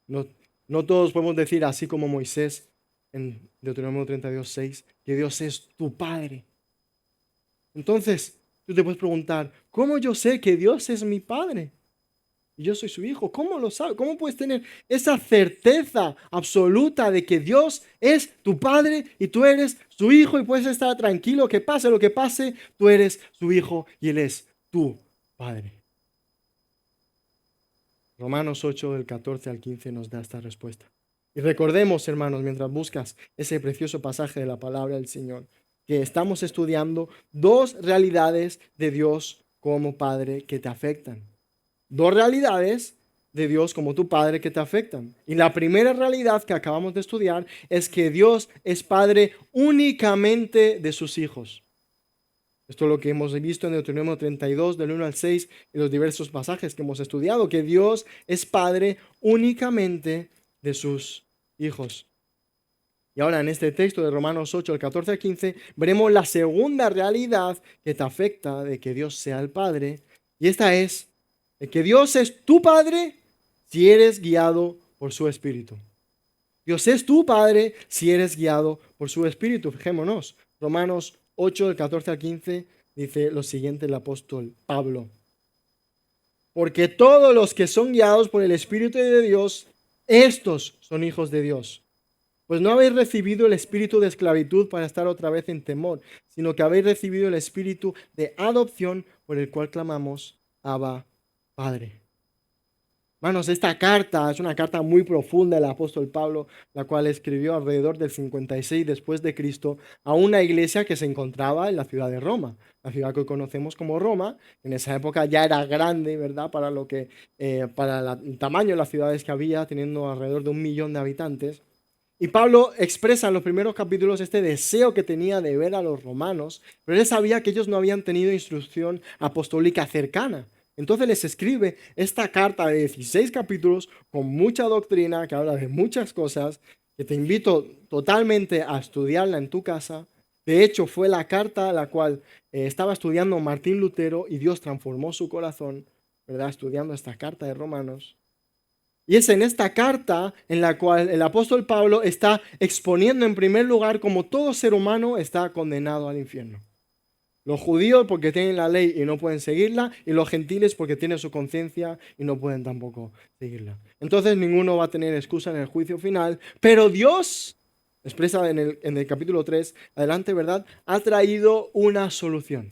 No, no todos podemos decir, así como Moisés en Deuteronomio 32:6, que Dios es tu Padre. Entonces, tú te puedes preguntar, ¿cómo yo sé que Dios es mi Padre? Y yo soy su hijo. ¿Cómo lo sabes? ¿Cómo puedes tener esa certeza absoluta de que Dios es tu Padre y tú eres su hijo y puedes estar tranquilo, que pase lo que pase, tú eres su hijo y Él es tu Padre? Romanos 8, del 14 al 15 nos da esta respuesta. Y recordemos, hermanos, mientras buscas ese precioso pasaje de la palabra del Señor, que estamos estudiando dos realidades de Dios como Padre que te afectan. Dos realidades de Dios como tu Padre que te afectan. Y la primera realidad que acabamos de estudiar es que Dios es Padre únicamente de sus hijos. Esto es lo que hemos visto en Deuteronomio 32, del 1 al 6, y los diversos pasajes que hemos estudiado, que Dios es Padre únicamente de sus hijos. Y ahora en este texto de Romanos 8, del 14 al 15, veremos la segunda realidad que te afecta de que Dios sea el Padre, y esta es que Dios es tu Padre si eres guiado por su Espíritu. Dios es tu Padre si eres guiado por su Espíritu. Fijémonos, Romanos 8, del 14 al 15, dice lo siguiente el apóstol Pablo. Porque todos los que son guiados por el Espíritu de Dios, estos son hijos de Dios. Pues no habéis recibido el espíritu de esclavitud para estar otra vez en temor, sino que habéis recibido el espíritu de adopción por el cual clamamos, Abba, Padre. Hermanos, esta carta es una carta muy profunda del apóstol Pablo, la cual escribió alrededor del 56 después de Cristo a una iglesia que se encontraba en la ciudad de Roma, la ciudad que hoy conocemos como Roma. En esa época ya era grande, ¿verdad? Para lo que, el tamaño de las ciudades que había, teniendo alrededor de 1 millón de habitantes. Y Pablo expresa en los primeros capítulos este deseo que tenía de ver a los romanos, pero él sabía que ellos no habían tenido instrucción apostólica cercana. Entonces les escribe esta carta de 16 capítulos con mucha doctrina que habla de muchas cosas, que te invito totalmente a estudiarla en tu casa. De hecho, fue la carta la cual estaba estudiando Martín Lutero y Dios transformó su corazón, ¿verdad? Estudiando esta carta de Romanos. Y es en esta carta en la cual el apóstol Pablo está exponiendo en primer lugar cómo todo ser humano está condenado al infierno. Los judíos porque tienen la ley y no pueden seguirla, y los gentiles porque tienen su conciencia y no pueden tampoco seguirla. Entonces ninguno va a tener excusa en el juicio final, pero Dios, expresa en el capítulo 3, adelante, ¿verdad? Ha traído una solución.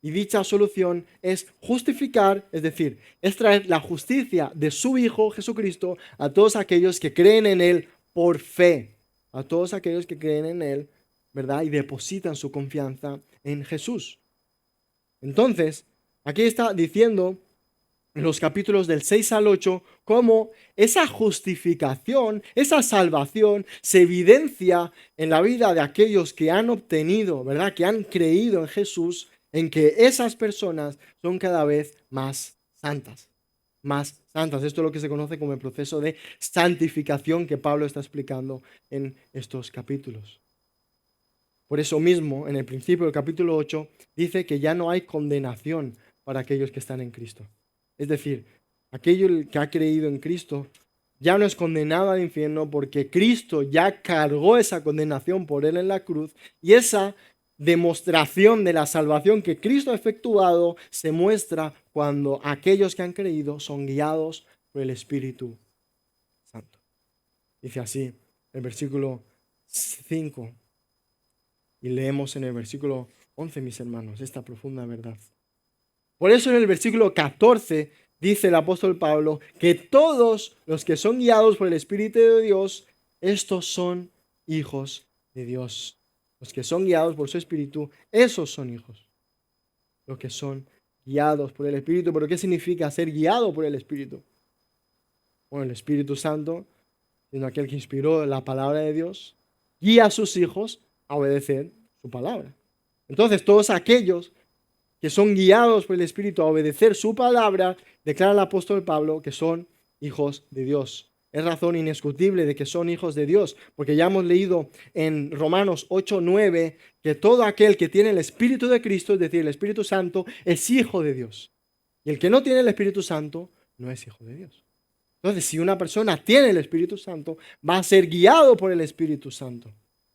Y dicha solución es justificar, es decir, es traer la justicia de su Hijo Jesucristo a todos aquellos que creen en Él por fe. A todos aquellos que creen en Él, ¿verdad? Y depositan su confianza en Jesús. Entonces, aquí está diciendo en los capítulos del 6 al 8 cómo esa justificación, esa salvación se evidencia en la vida de aquellos que han obtenido, ¿verdad? Que han creído en Jesús, en que esas personas son cada vez más santas. Más santas. Esto es lo que se conoce como el proceso de santificación que Pablo está explicando en estos capítulos. Por eso mismo, en el principio del capítulo 8, dice que ya no hay condenación para aquellos que están en Cristo. Es decir, aquello que ha creído en Cristo ya no es condenado al infierno porque Cristo ya cargó esa condenación por él en la cruz y esa demostración de la salvación que Cristo ha efectuado se muestra cuando aquellos que han creído son guiados por el Espíritu Santo. Dice así el versículo 5 y leemos en el versículo 11, mis hermanos, esta profunda verdad. Por eso en el versículo 14 dice el apóstol Pablo que todos los que son guiados por el Espíritu de Dios, estos son hijos de Dios. Los que son guiados por su Espíritu, esos son hijos. Los que son guiados por el Espíritu. ¿Pero qué significa ser guiado por el Espíritu? Bueno, el Espíritu Santo, siendo aquel que inspiró la palabra de Dios, guía a sus hijos a obedecer su palabra. Entonces, todos aquellos que son guiados por el Espíritu a obedecer su palabra, declara el apóstol Pablo que son hijos de Dios. Es razón indiscutible de que son hijos de Dios, porque ya hemos leído en Romanos 8:9 que todo aquel que tiene el Espíritu de Cristo, es decir, el Espíritu Santo, es hijo de Dios. Y el que no tiene el Espíritu Santo no es hijo de Dios. Entonces, si una persona tiene el Espíritu Santo, va a ser guiado por el Espíritu Santo.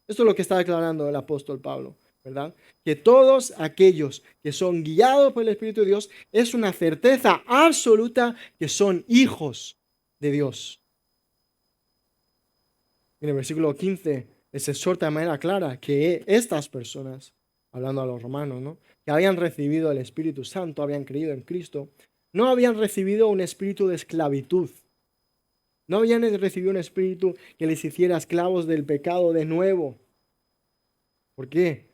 Esto es lo que está declarando el apóstol Pablo, ¿verdad? Que todos aquellos que son guiados por el Espíritu de Dios es una certeza absoluta que son hijos de Dios. En el versículo 15 les exhorta de manera clara que estas personas, hablando a los romanos, ¿no?, que habían recibido el Espíritu Santo, habían creído en Cristo, no habían recibido un espíritu de esclavitud. No habían recibido un espíritu que les hiciera esclavos del pecado de nuevo. ¿Por qué?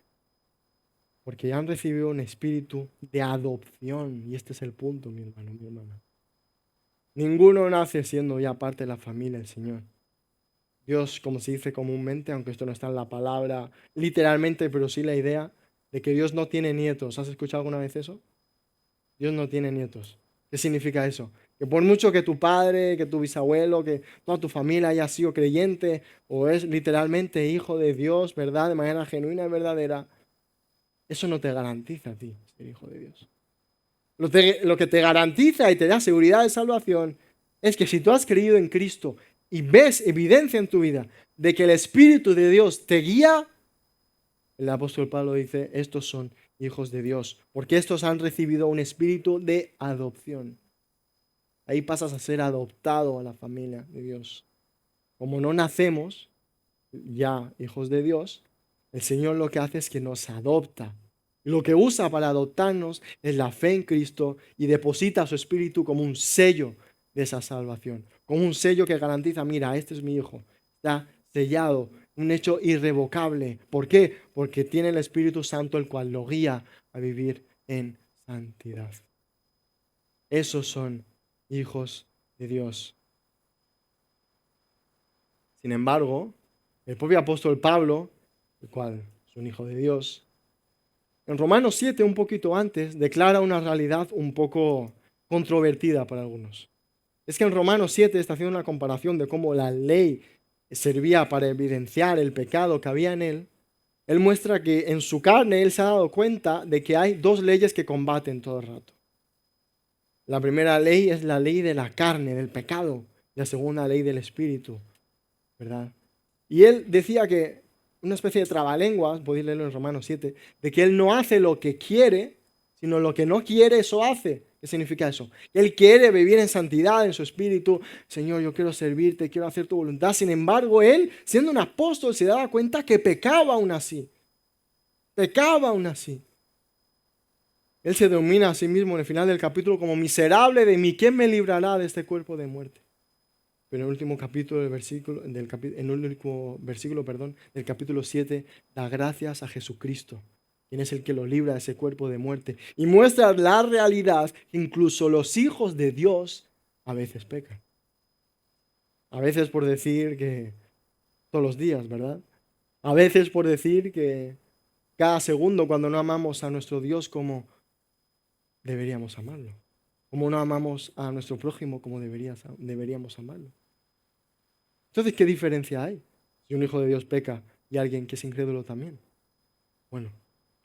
Porque han recibido un espíritu de adopción. Y este es el punto, mi hermano, mi hermana. Ninguno nace siendo ya parte de la familia del Señor. Dios, como se dice comúnmente, aunque esto no está en la palabra literalmente, pero sí la idea de que Dios no tiene nietos. ¿Has escuchado alguna vez eso? Dios no tiene nietos. ¿Qué significa eso? Que por mucho que tu padre, que tu bisabuelo, que toda tu familia haya sido creyente o es literalmente hijo de Dios, ¿verdad? De manera genuina y verdadera, eso no te garantiza a ti ser hijo de Dios. Lo que te garantiza y te da seguridad de salvación es que si tú has creído en Cristo y ves evidencia en tu vida de que el Espíritu de Dios te guía, el apóstol Pablo dice, estos son hijos de Dios, porque estos han recibido un espíritu de adopción. Ahí pasas a ser adoptado a la familia de Dios. Como no nacemos ya hijos de Dios, el Señor lo que hace es que nos adopta. Lo que usa para adoptarnos es la fe en Cristo y deposita su espíritu como un sello de esa salvación, como un sello que garantiza, mira, este es mi hijo, está sellado, un hecho irrevocable. ¿Por qué? Porque tiene el Espíritu Santo el cual lo guía a vivir en santidad. Esos son hijos de Dios. Sin embargo, el propio apóstol Pablo, el cual es un hijo de Dios, en Romanos 7, un poquito antes, declara una realidad un poco controvertida para algunos. Es que en Romanos 7 está haciendo una comparación de cómo la ley servía para evidenciar el pecado que había en él. Él muestra que en su carne él se ha dado cuenta de que hay dos leyes que combaten todo el rato. La primera ley es la ley de la carne, del pecado, y la segunda ley del espíritu, ¿verdad? Y él decía que una especie de trabalenguas, podéis leerlo en Romanos 7, de que él no hace lo que quiere, sino lo que no quiere, eso hace. ¿Qué significa eso? Él quiere vivir en santidad, en su espíritu. Señor, yo quiero servirte, quiero hacer tu voluntad. Sin embargo, él, siendo un apóstol, se daba cuenta que pecaba aún así. Pecaba aún así. Él se denomina a sí mismo en el final del capítulo como miserable de mí. ¿Quién me librará de este cuerpo de muerte? Pero en el último capítulo del del capítulo 7, da gracias a Jesucristo, quien es el que lo libra de ese cuerpo de muerte. Y muestra la realidad que incluso los hijos de Dios a veces pecan. A veces por decir que todos los días, ¿verdad? A veces por decir que cada segundo cuando no amamos a nuestro Dios como deberíamos amarlo. Como no amamos a nuestro prójimo como deberíamos amarlo. Entonces, ¿qué diferencia hay si un hijo de Dios peca y alguien que es incrédulo también? Bueno,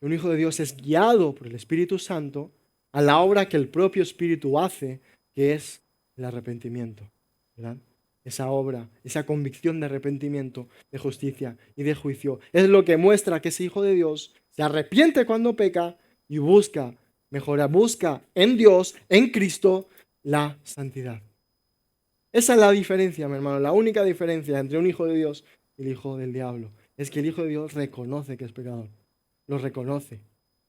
un hijo de Dios es guiado por el Espíritu Santo a la obra que el propio Espíritu hace, que es el arrepentimiento, ¿verdad? Esa obra, esa convicción de arrepentimiento, de justicia y de juicio, es lo que muestra que ese hijo de Dios Se arrepiente cuando peca y busca mejorar, busca en Dios, en Cristo, la santidad. Esa es la diferencia, mi hermano, la única diferencia entre un hijo de Dios y el hijo del diablo. Es que el hijo de Dios reconoce que es pecador, lo reconoce,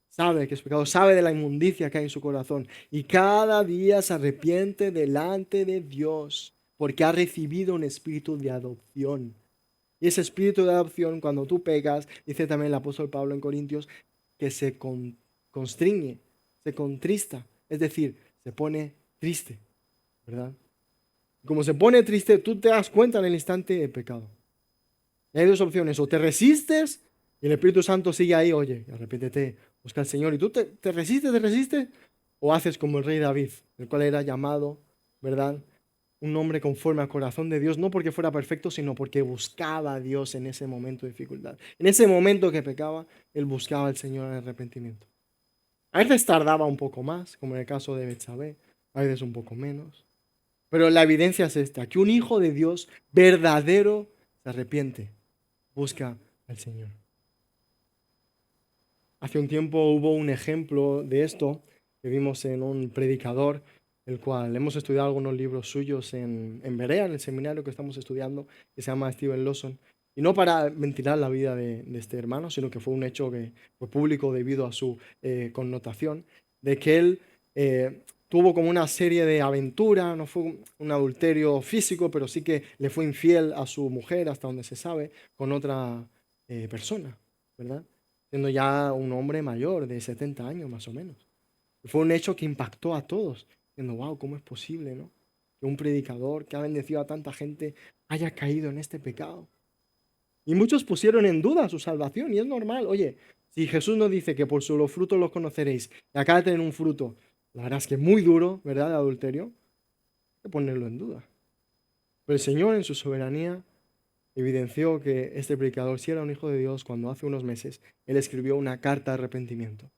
sabe que es pecador, sabe de la inmundicia que hay en su corazón y cada día se arrepiente delante de Dios porque ha recibido un espíritu de adopción. Y ese espíritu de adopción, cuando tú pecas, dice también el apóstol Pablo en Corintios, que se constriñe, se contrista, es decir, se pone triste, ¿verdad? Como se pone triste, tú te das cuenta en el instante de pecado. Y hay dos opciones, o te resistes y el Espíritu Santo sigue ahí, oye, arrepiéntete, busca al Señor, y tú te resistes, o haces como el rey David, el cual era llamado, ¿verdad? Un hombre conforme al corazón de Dios, no porque fuera perfecto, sino porque buscaba a Dios en ese momento de dificultad. En ese momento que pecaba, él buscaba al Señor en arrepentimiento. A veces tardaba un poco más, como en el caso de Betsabé, a veces un poco menos. Pero la evidencia es esta, que un hijo de Dios verdadero se arrepiente, busca al Señor. Hace un tiempo hubo un ejemplo de esto que vimos en un predicador, el cual hemos estudiado algunos libros suyos en Berea, en el seminario que estamos estudiando, que se llama Steven Lawson. Y no para ventilar la vida de este hermano, sino que fue un hecho que fue público debido a su connotación, de que él tuvo como una serie de aventuras, no fue un adulterio físico, pero sí que le fue infiel a su mujer, hasta donde se sabe, con otra persona, ¿verdad? Siendo ya un hombre mayor de 70 años más o menos. Y fue un hecho que impactó a todos, diciendo, wow, ¿cómo es posible, no? Que un predicador que ha bendecido a tanta gente haya caído en este pecado. Y muchos pusieron en duda su salvación, y es normal. Oye, si Jesús nos dice que por sus frutos los conoceréis, y acaba de tener un fruto, la verdad es que muy duro, ¿verdad?, de adulterio, hay que ponerlo en duda. Pero el Señor en su soberanía evidenció que este predicador sí era un hijo de Dios cuando hace unos meses él escribió una carta de arrepentimiento,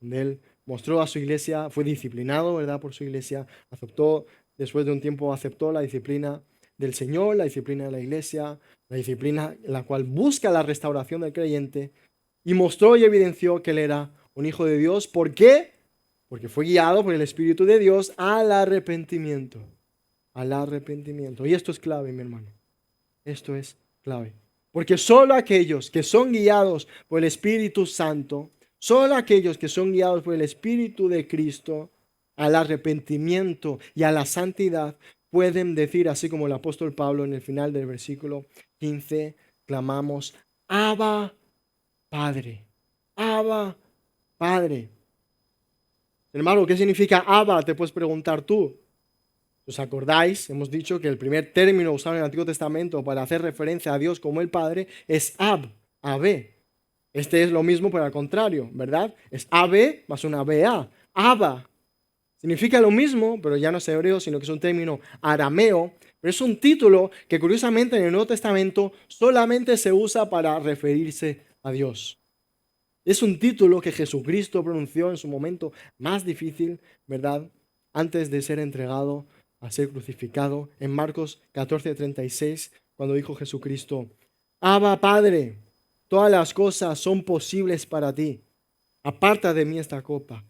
donde él mostró a su iglesia, fue disciplinado, ¿verdad?, por su iglesia, aceptó, después de un tiempo aceptó la disciplina del Señor, la disciplina de la iglesia, la disciplina en la cual busca la restauración del creyente, y mostró y evidenció que él era un hijo de Dios. ¿Por qué? Porque fue guiado por el Espíritu de Dios al arrepentimiento. Al arrepentimiento. Y esto es clave, mi hermano. Esto es clave. Porque solo aquellos que son guiados por el Espíritu Santo, solo aquellos que son guiados por el Espíritu de Cristo al arrepentimiento y a la santidad, pueden decir, así como el apóstol Pablo en el final del versículo 15, clamamos, Abba, Padre. Abba, Padre. Hermano, ¿qué significa Abba? Te puedes preguntar tú. ¿Os acordáis? Hemos dicho que el primer término usado en el Antiguo Testamento para hacer referencia a Dios como el Padre es Ab, Abé. Este es lo mismo, pero al contrario, ¿verdad? Es Abé más una BA, Abba. Significa lo mismo, pero ya no es hebreo, sino que es un término arameo. Pero es un título que curiosamente en el Nuevo Testamento solamente se usa para referirse a Dios. Es un título que Jesucristo pronunció en su momento más difícil, ¿verdad?, antes de ser entregado a ser crucificado. En Marcos 14:36, cuando dijo Jesucristo, Abba, Padre, todas las cosas son posibles para ti. Aparta de mí esta copa,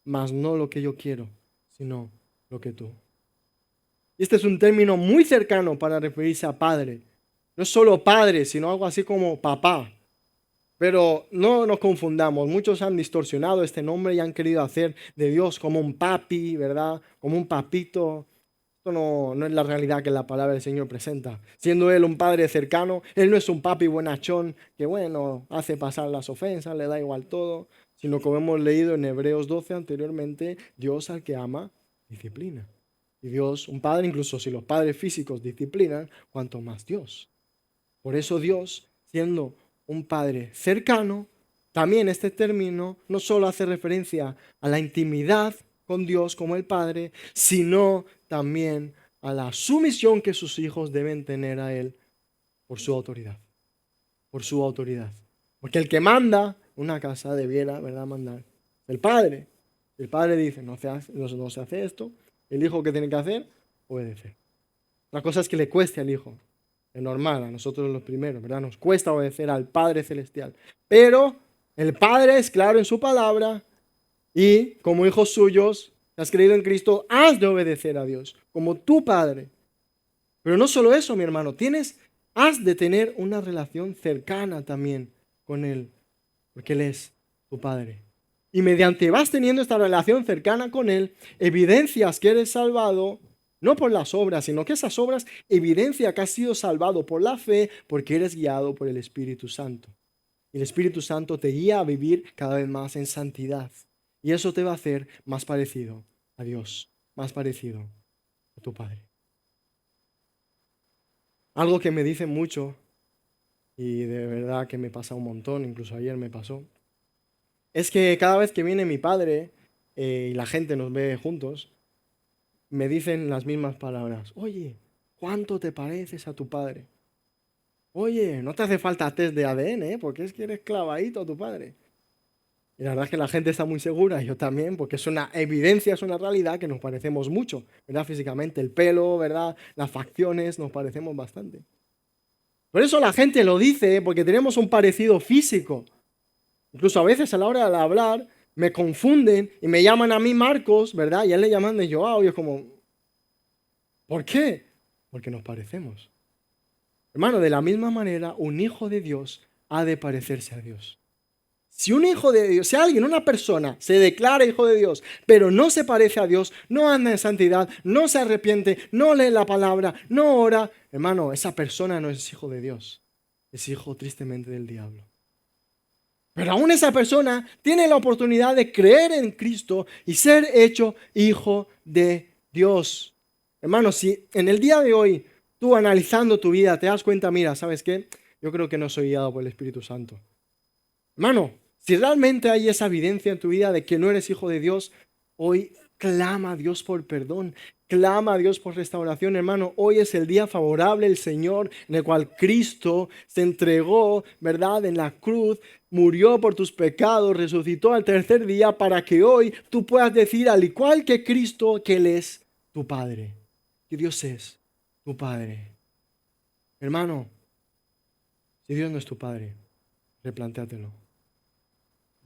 mas no lo que yo quiero, sino lo que tú. Este es un término muy cercano para referirse a padre. No es solo padre, sino algo así como papá. Pero no nos confundamos, muchos han distorsionado este nombre y han querido hacer de Dios como un papi, ¿verdad? Como un papito. Esto no es la realidad que la palabra del Señor presenta. Siendo Él un padre cercano, Él no es un papi buenachón que, bueno, hace pasar las ofensas, le da igual todo, sino como hemos leído en Hebreos 12 anteriormente, Dios al que ama, disciplina. Y Dios, un padre, incluso si los padres físicos disciplinan, cuanto más Dios. Por eso Dios, siendo un padre cercano, también este término no solo hace referencia a la intimidad con Dios como el Padre, sino también a la sumisión que sus hijos deben tener a Él por su autoridad. Por su autoridad. Porque el que manda una casa debiera, ¿verdad?, mandar el Padre. El Padre dice, no se hace esto, el hijo que tiene que hacer, obedecer. La cosa es que le cueste al hijo. Es normal, a nosotros los primeros, ¿verdad? Nos cuesta obedecer al Padre Celestial. Pero El Padre es claro en su palabra y como hijos suyos, si has creído en Cristo, has de obedecer a Dios, como tu Padre. Pero no solo eso, mi hermano, has de tener una relación cercana también con Él, porque Él es tu Padre. Y mediante vas teniendo esta relación cercana con Él, evidencias que eres salvado, no por las obras, sino que esas obras evidencia que has sido salvado por la fe, porque eres guiado por el Espíritu Santo. Y el Espíritu Santo te guía a vivir cada vez más en santidad. Y eso te va a hacer más parecido a Dios, más parecido a tu Padre. Algo que me dicen mucho, y de verdad que me pasa un montón, incluso ayer me pasó, es que cada vez que viene mi padre y la gente nos ve juntos, me dicen las mismas palabras. Oye, ¿cuánto te pareces a tu padre? Oye, no te hace falta test de ADN, ¿eh? Porque es que eres clavadito a tu padre. Y la verdad es que la gente está muy segura, y yo también, porque es una evidencia, es una realidad que nos parecemos mucho, ¿verdad? Físicamente, el pelo, ¿verdad? Las facciones, nos parecemos bastante. Por eso la gente lo dice, porque tenemos un parecido físico. Incluso a veces a la hora de hablar me confunden y me llaman a mí Marcos, ¿verdad? Y a él le llaman de Joao y es como, ¿por qué? Porque nos parecemos. Hermano, de la misma manera, un hijo de Dios ha de parecerse a Dios. Si un hijo de Dios, si alguien, una persona, se declara hijo de Dios, pero no se parece a Dios, no anda en santidad, no se arrepiente, no lee la palabra, no ora, hermano, esa persona no es hijo de Dios, es hijo tristemente del diablo. Pero aún esa persona tiene la oportunidad de creer en Cristo y ser hecho hijo de Dios. Hermano, si en el día de hoy tú analizando tu vida te das cuenta, mira, ¿sabes qué? Yo creo que no soy guiado por el Espíritu Santo. Hermano, si realmente hay esa evidencia en tu vida de que no eres hijo de Dios, hoy clama a Dios por perdón, clama a Dios por restauración, hermano. Hoy es el día favorable del Señor en el cual Cristo se entregó, ¿verdad? En la cruz, murió por tus pecados, resucitó al tercer día para que hoy tú puedas decir, al igual que Cristo, que Él es tu Padre, que Dios es tu Padre. Hermano, si Dios no es tu Padre, replantéatelo.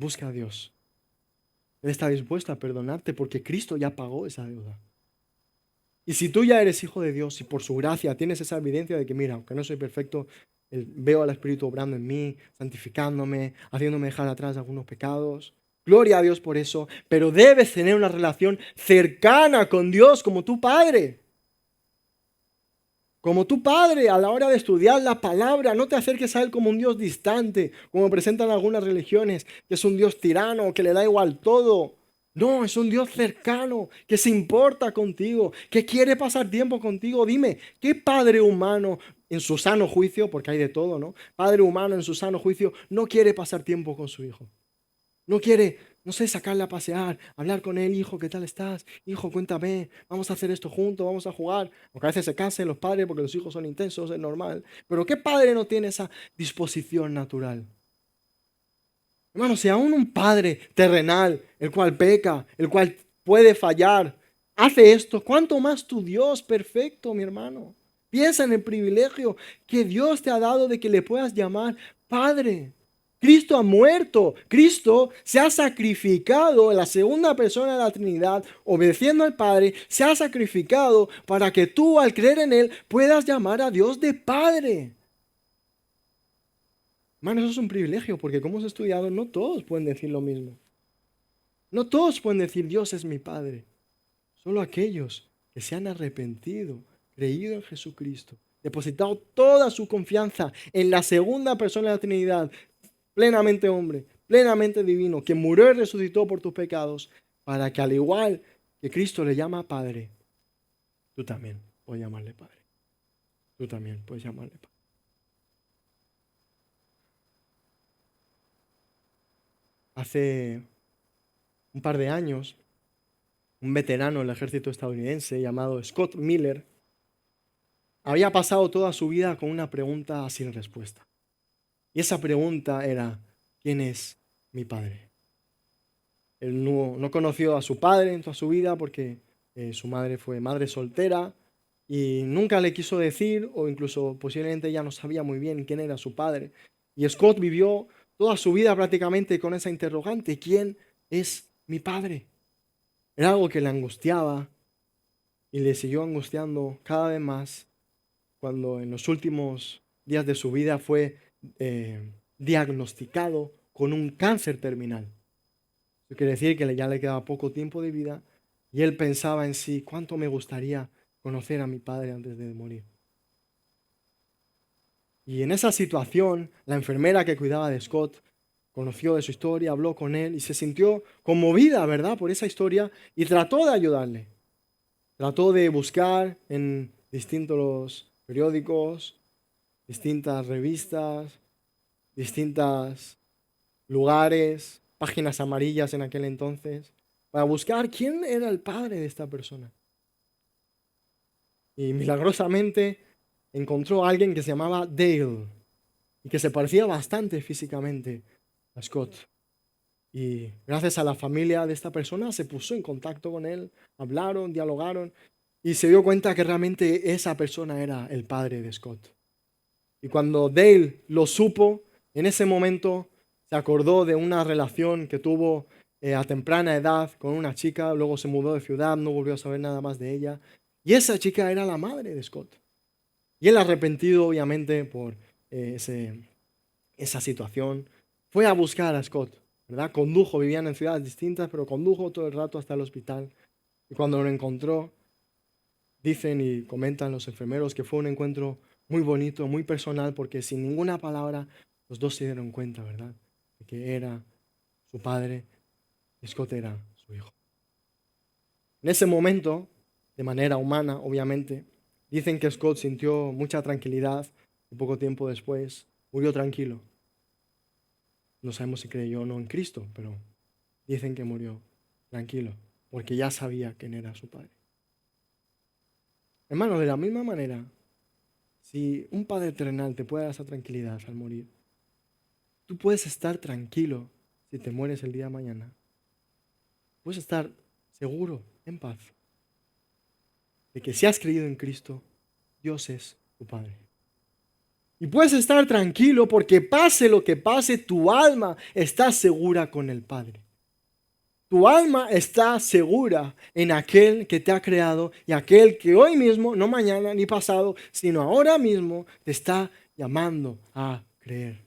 Busca a Dios. Él está dispuesto a perdonarte porque Cristo ya pagó esa deuda. Y si tú ya eres hijo de Dios y por su gracia tienes esa evidencia de que, mira, aunque no soy perfecto, veo al Espíritu obrando en mí, santificándome, haciéndome dejar atrás algunos pecados. Gloria a Dios por eso, pero debes tener una relación cercana con Dios como tu Padre. Como tu Padre, a la hora de estudiar la palabra, no te acerques a Él como un Dios distante, como presentan algunas religiones, que es un Dios tirano, que le da igual todo. No, es un Dios cercano, que se importa contigo, que quiere pasar tiempo contigo. Dime, ¿qué padre humano en su sano juicio, porque hay de todo, ¿no? Padre humano en su sano juicio no quiere pasar tiempo con su hijo? No quiere, no sé, sacarle a pasear, hablar con él, hijo, ¿qué tal estás? Hijo, cuéntame, vamos a hacer esto juntos, vamos a jugar. Aunque a veces se cansen los padres porque los hijos son intensos, es normal. Pero ¿qué padre no tiene esa disposición natural? Hermano, si aún un padre terrenal, el cual peca, el cual puede fallar, hace esto, ¿cuánto más tu Dios perfecto, mi hermano? Piensa en el privilegio que Dios te ha dado de que le puedas llamar Padre. Cristo ha muerto, Cristo se ha sacrificado, la segunda persona de la Trinidad, obedeciendo al Padre, se ha sacrificado para que tú al creer en Él puedas llamar a Dios de Padre. Hermano, eso es un privilegio, porque como hemos estudiado, no todos pueden decir lo mismo. No todos pueden decir, Dios es mi Padre. Solo aquellos que se han arrepentido, creído en Jesucristo, depositado toda su confianza en la segunda persona de la Trinidad, plenamente hombre, plenamente divino, que murió y resucitó por tus pecados, para que al igual que Cristo le llama Padre, tú también puedes llamarle Padre. Tú también puedes llamarle Padre. Hace un par de años, un veterano del ejército estadounidense llamado Scott Miller había pasado toda su vida con una pregunta sin respuesta. Y esa pregunta era, ¿quién es mi padre? Él no conoció a su padre en toda su vida porque su madre fue madre soltera y nunca le quiso decir, o incluso posiblemente ella no sabía muy bien quién era su padre. Y Scott vivió toda su vida prácticamente con esa interrogante: ¿quién es mi padre? Era algo que le angustiaba y le siguió angustiando cada vez más cuando en los últimos días de su vida fue diagnosticado con un cáncer terminal. Eso quiere decir que ya le quedaba poco tiempo de vida y él pensaba en sí: ¿cuánto me gustaría conocer a mi padre antes de morir? Y en esa situación, la enfermera que cuidaba de Scott conoció de su historia, habló con él y se sintió conmovida, ¿verdad?, por esa historia y trató de ayudarle. Trató de buscar en distintos periódicos, distintas revistas, distintos lugares, páginas amarillas en aquel entonces, para buscar quién era el padre de esta persona. Y milagrosamente encontró a alguien que se llamaba Dale y que se parecía bastante físicamente a Scott. Y gracias a la familia de esta persona se puso en contacto con él, hablaron, dialogaron y se dio cuenta que realmente esa persona era el padre de Scott. Y cuando Dale lo supo, en ese momento se acordó de una relación que tuvo a temprana edad con una chica, luego se mudó de ciudad, no volvió a saber nada más de ella. Y esa chica era la madre de Scott. Y él, arrepentido obviamente por esa situación, fue a buscar a Scott, ¿verdad? Condujo, vivían en ciudades distintas, pero condujo todo el rato hasta el hospital. Y cuando lo encontró, dicen y comentan los enfermeros que fue un encuentro muy bonito, muy personal, porque sin ninguna palabra los dos se dieron cuenta, ¿verdad?, de que era su padre y Scott era su hijo. En ese momento, de manera humana, obviamente, dicen que Scott sintió mucha tranquilidad y poco tiempo después murió tranquilo. No sabemos si creyó o no en Cristo, pero dicen que murió tranquilo, porque ya sabía quién era su padre. Hermano, de la misma manera, si un padre terrenal te puede dar esa tranquilidad al morir, tú puedes estar tranquilo si te mueres el día de mañana. Puedes estar seguro, en paz, de que si has creído en Cristo, Dios es tu Padre. Y puedes estar tranquilo porque pase lo que pase, tu alma está segura con el Padre. Tu alma está segura en aquel que te ha creado y aquel que hoy mismo, no mañana ni pasado, sino ahora mismo, te está llamando a creer.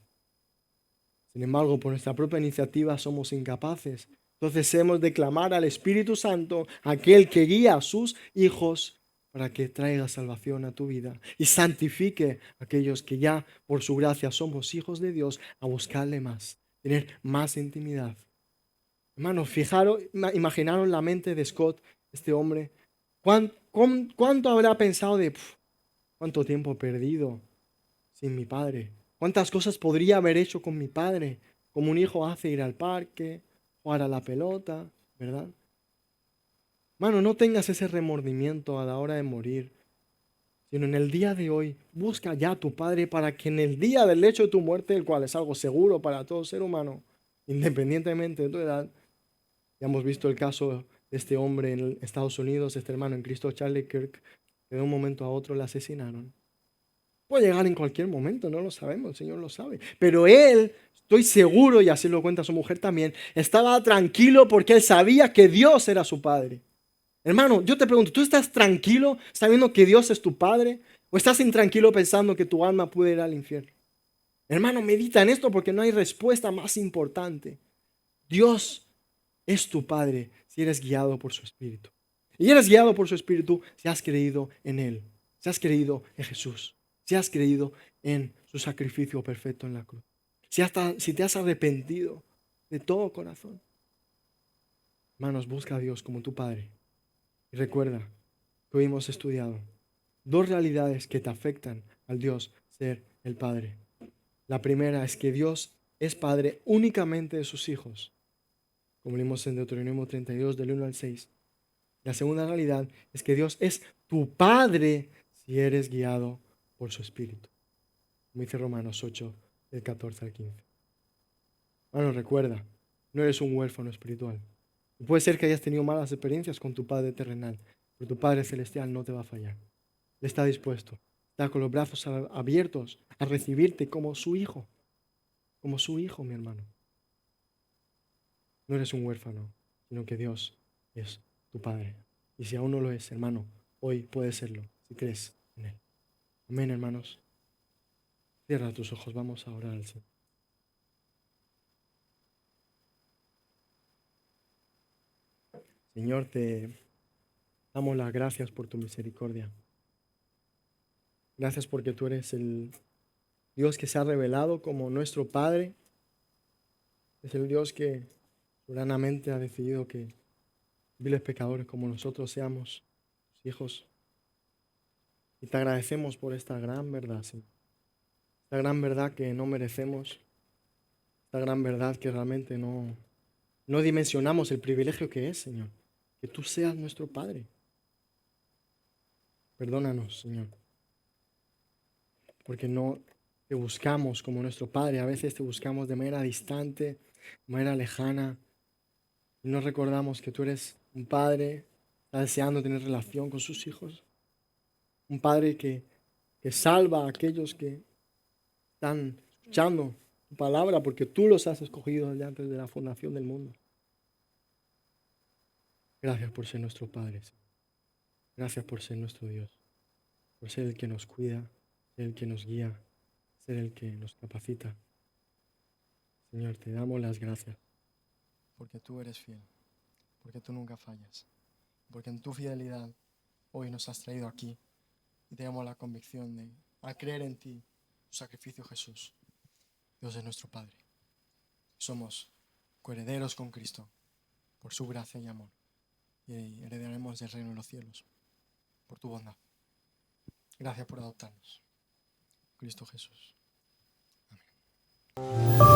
Sin embargo, por nuestra propia iniciativa somos incapaces. Entonces hemos de clamar al Espíritu Santo, aquel que guía a sus hijos, para que traiga salvación a tu vida y santifique a aquellos que ya por su gracia somos hijos de Dios, a buscarle más, tener más intimidad. Hermanos, imaginaron la mente de Scott, este hombre. ¿Cuánto habrá pensado de cuánto tiempo he perdido sin mi padre? ¿Cuántas cosas podría haber hecho con mi padre? Como un hijo hace: ir al parque, jugar a la pelota, ¿verdad? Hermano, no tengas ese remordimiento a la hora de morir, sino en el día de hoy busca ya a tu padre para que en el día del hecho de tu muerte, el cual es algo seguro para todo ser humano, independientemente de tu edad. Ya hemos visto el caso de este hombre en Estados Unidos, este hermano en Cristo, Charlie Kirk, que de un momento a otro le asesinaron. Puede llegar en cualquier momento, no lo sabemos, el Señor lo sabe. Pero él, estoy seguro, y así lo cuenta su mujer también, estaba tranquilo porque él sabía que Dios era su padre. Hermano, yo te pregunto, ¿tú estás tranquilo sabiendo que Dios es tu padre? ¿O estás intranquilo pensando que tu alma puede ir al infierno? Hermano, medita en esto porque no hay respuesta más importante. Dios es tu Padre si eres guiado por su Espíritu. Y eres guiado por su Espíritu si has creído en Él, si has creído en Jesús, si has creído en su sacrificio perfecto en la cruz, si te has arrepentido de todo corazón. Hermanos, busca a Dios como tu Padre. Y recuerda que hoy hemos estudiado dos realidades que te afectan al Dios ser el Padre. La primera es que Dios es Padre únicamente de sus hijos, como leímos en Deuteronomio 32, del 1 al 6. La segunda realidad es que Dios es tu Padre si eres guiado por su Espíritu, como dice Romanos 8, del 14 al 15. Bueno, recuerda, no eres un huérfano espiritual. Puede ser que hayas tenido malas experiencias con tu Padre terrenal, pero tu Padre celestial no te va a fallar. Él está dispuesto, está con los brazos abiertos a recibirte como su hijo. como su hijo, mi hermano. No eres un huérfano, sino que Dios es tu Padre. Y si aún no lo es, hermano, hoy puede serlo, si crees en Él. Amén, hermanos. Cierra tus ojos, vamos a orar al Señor. Señor, te damos las gracias por tu misericordia. Gracias porque tú eres el Dios que se ha revelado como nuestro Padre. Es el Dios que soberanamente ha decidido que viles pecadores como nosotros seamos sus hijos. Y te agradecemos por esta gran verdad, Señor. Esta gran verdad que no merecemos. Esta gran verdad que realmente no dimensionamos el privilegio que es, Señor. Que tú seas nuestro Padre. Perdónanos, Señor. Porque no te buscamos como nuestro Padre. A veces te buscamos de manera distante, de manera lejana. Y no recordamos que tú eres un Padre, está deseando tener relación con sus hijos. Un Padre que salva a aquellos que están escuchando tu palabra porque tú los has escogido desde antes de la fundación del mundo. Gracias por ser nuestro Padre, Señor. Gracias por ser nuestro Dios, por ser el que nos cuida, ser el que nos guía, ser el que nos capacita. Señor, te damos las gracias porque tú eres fiel, porque tú nunca fallas, porque en tu fidelidad hoy nos has traído aquí y tenemos la convicción de, al creer en ti, tu sacrificio, Jesús, Dios es nuestro Padre. Somos coherederos con Cristo por su gracia y amor y heredaremos el reino de los cielos por tu bondad. Gracias por adoptarnos. Cristo Jesús. Amén.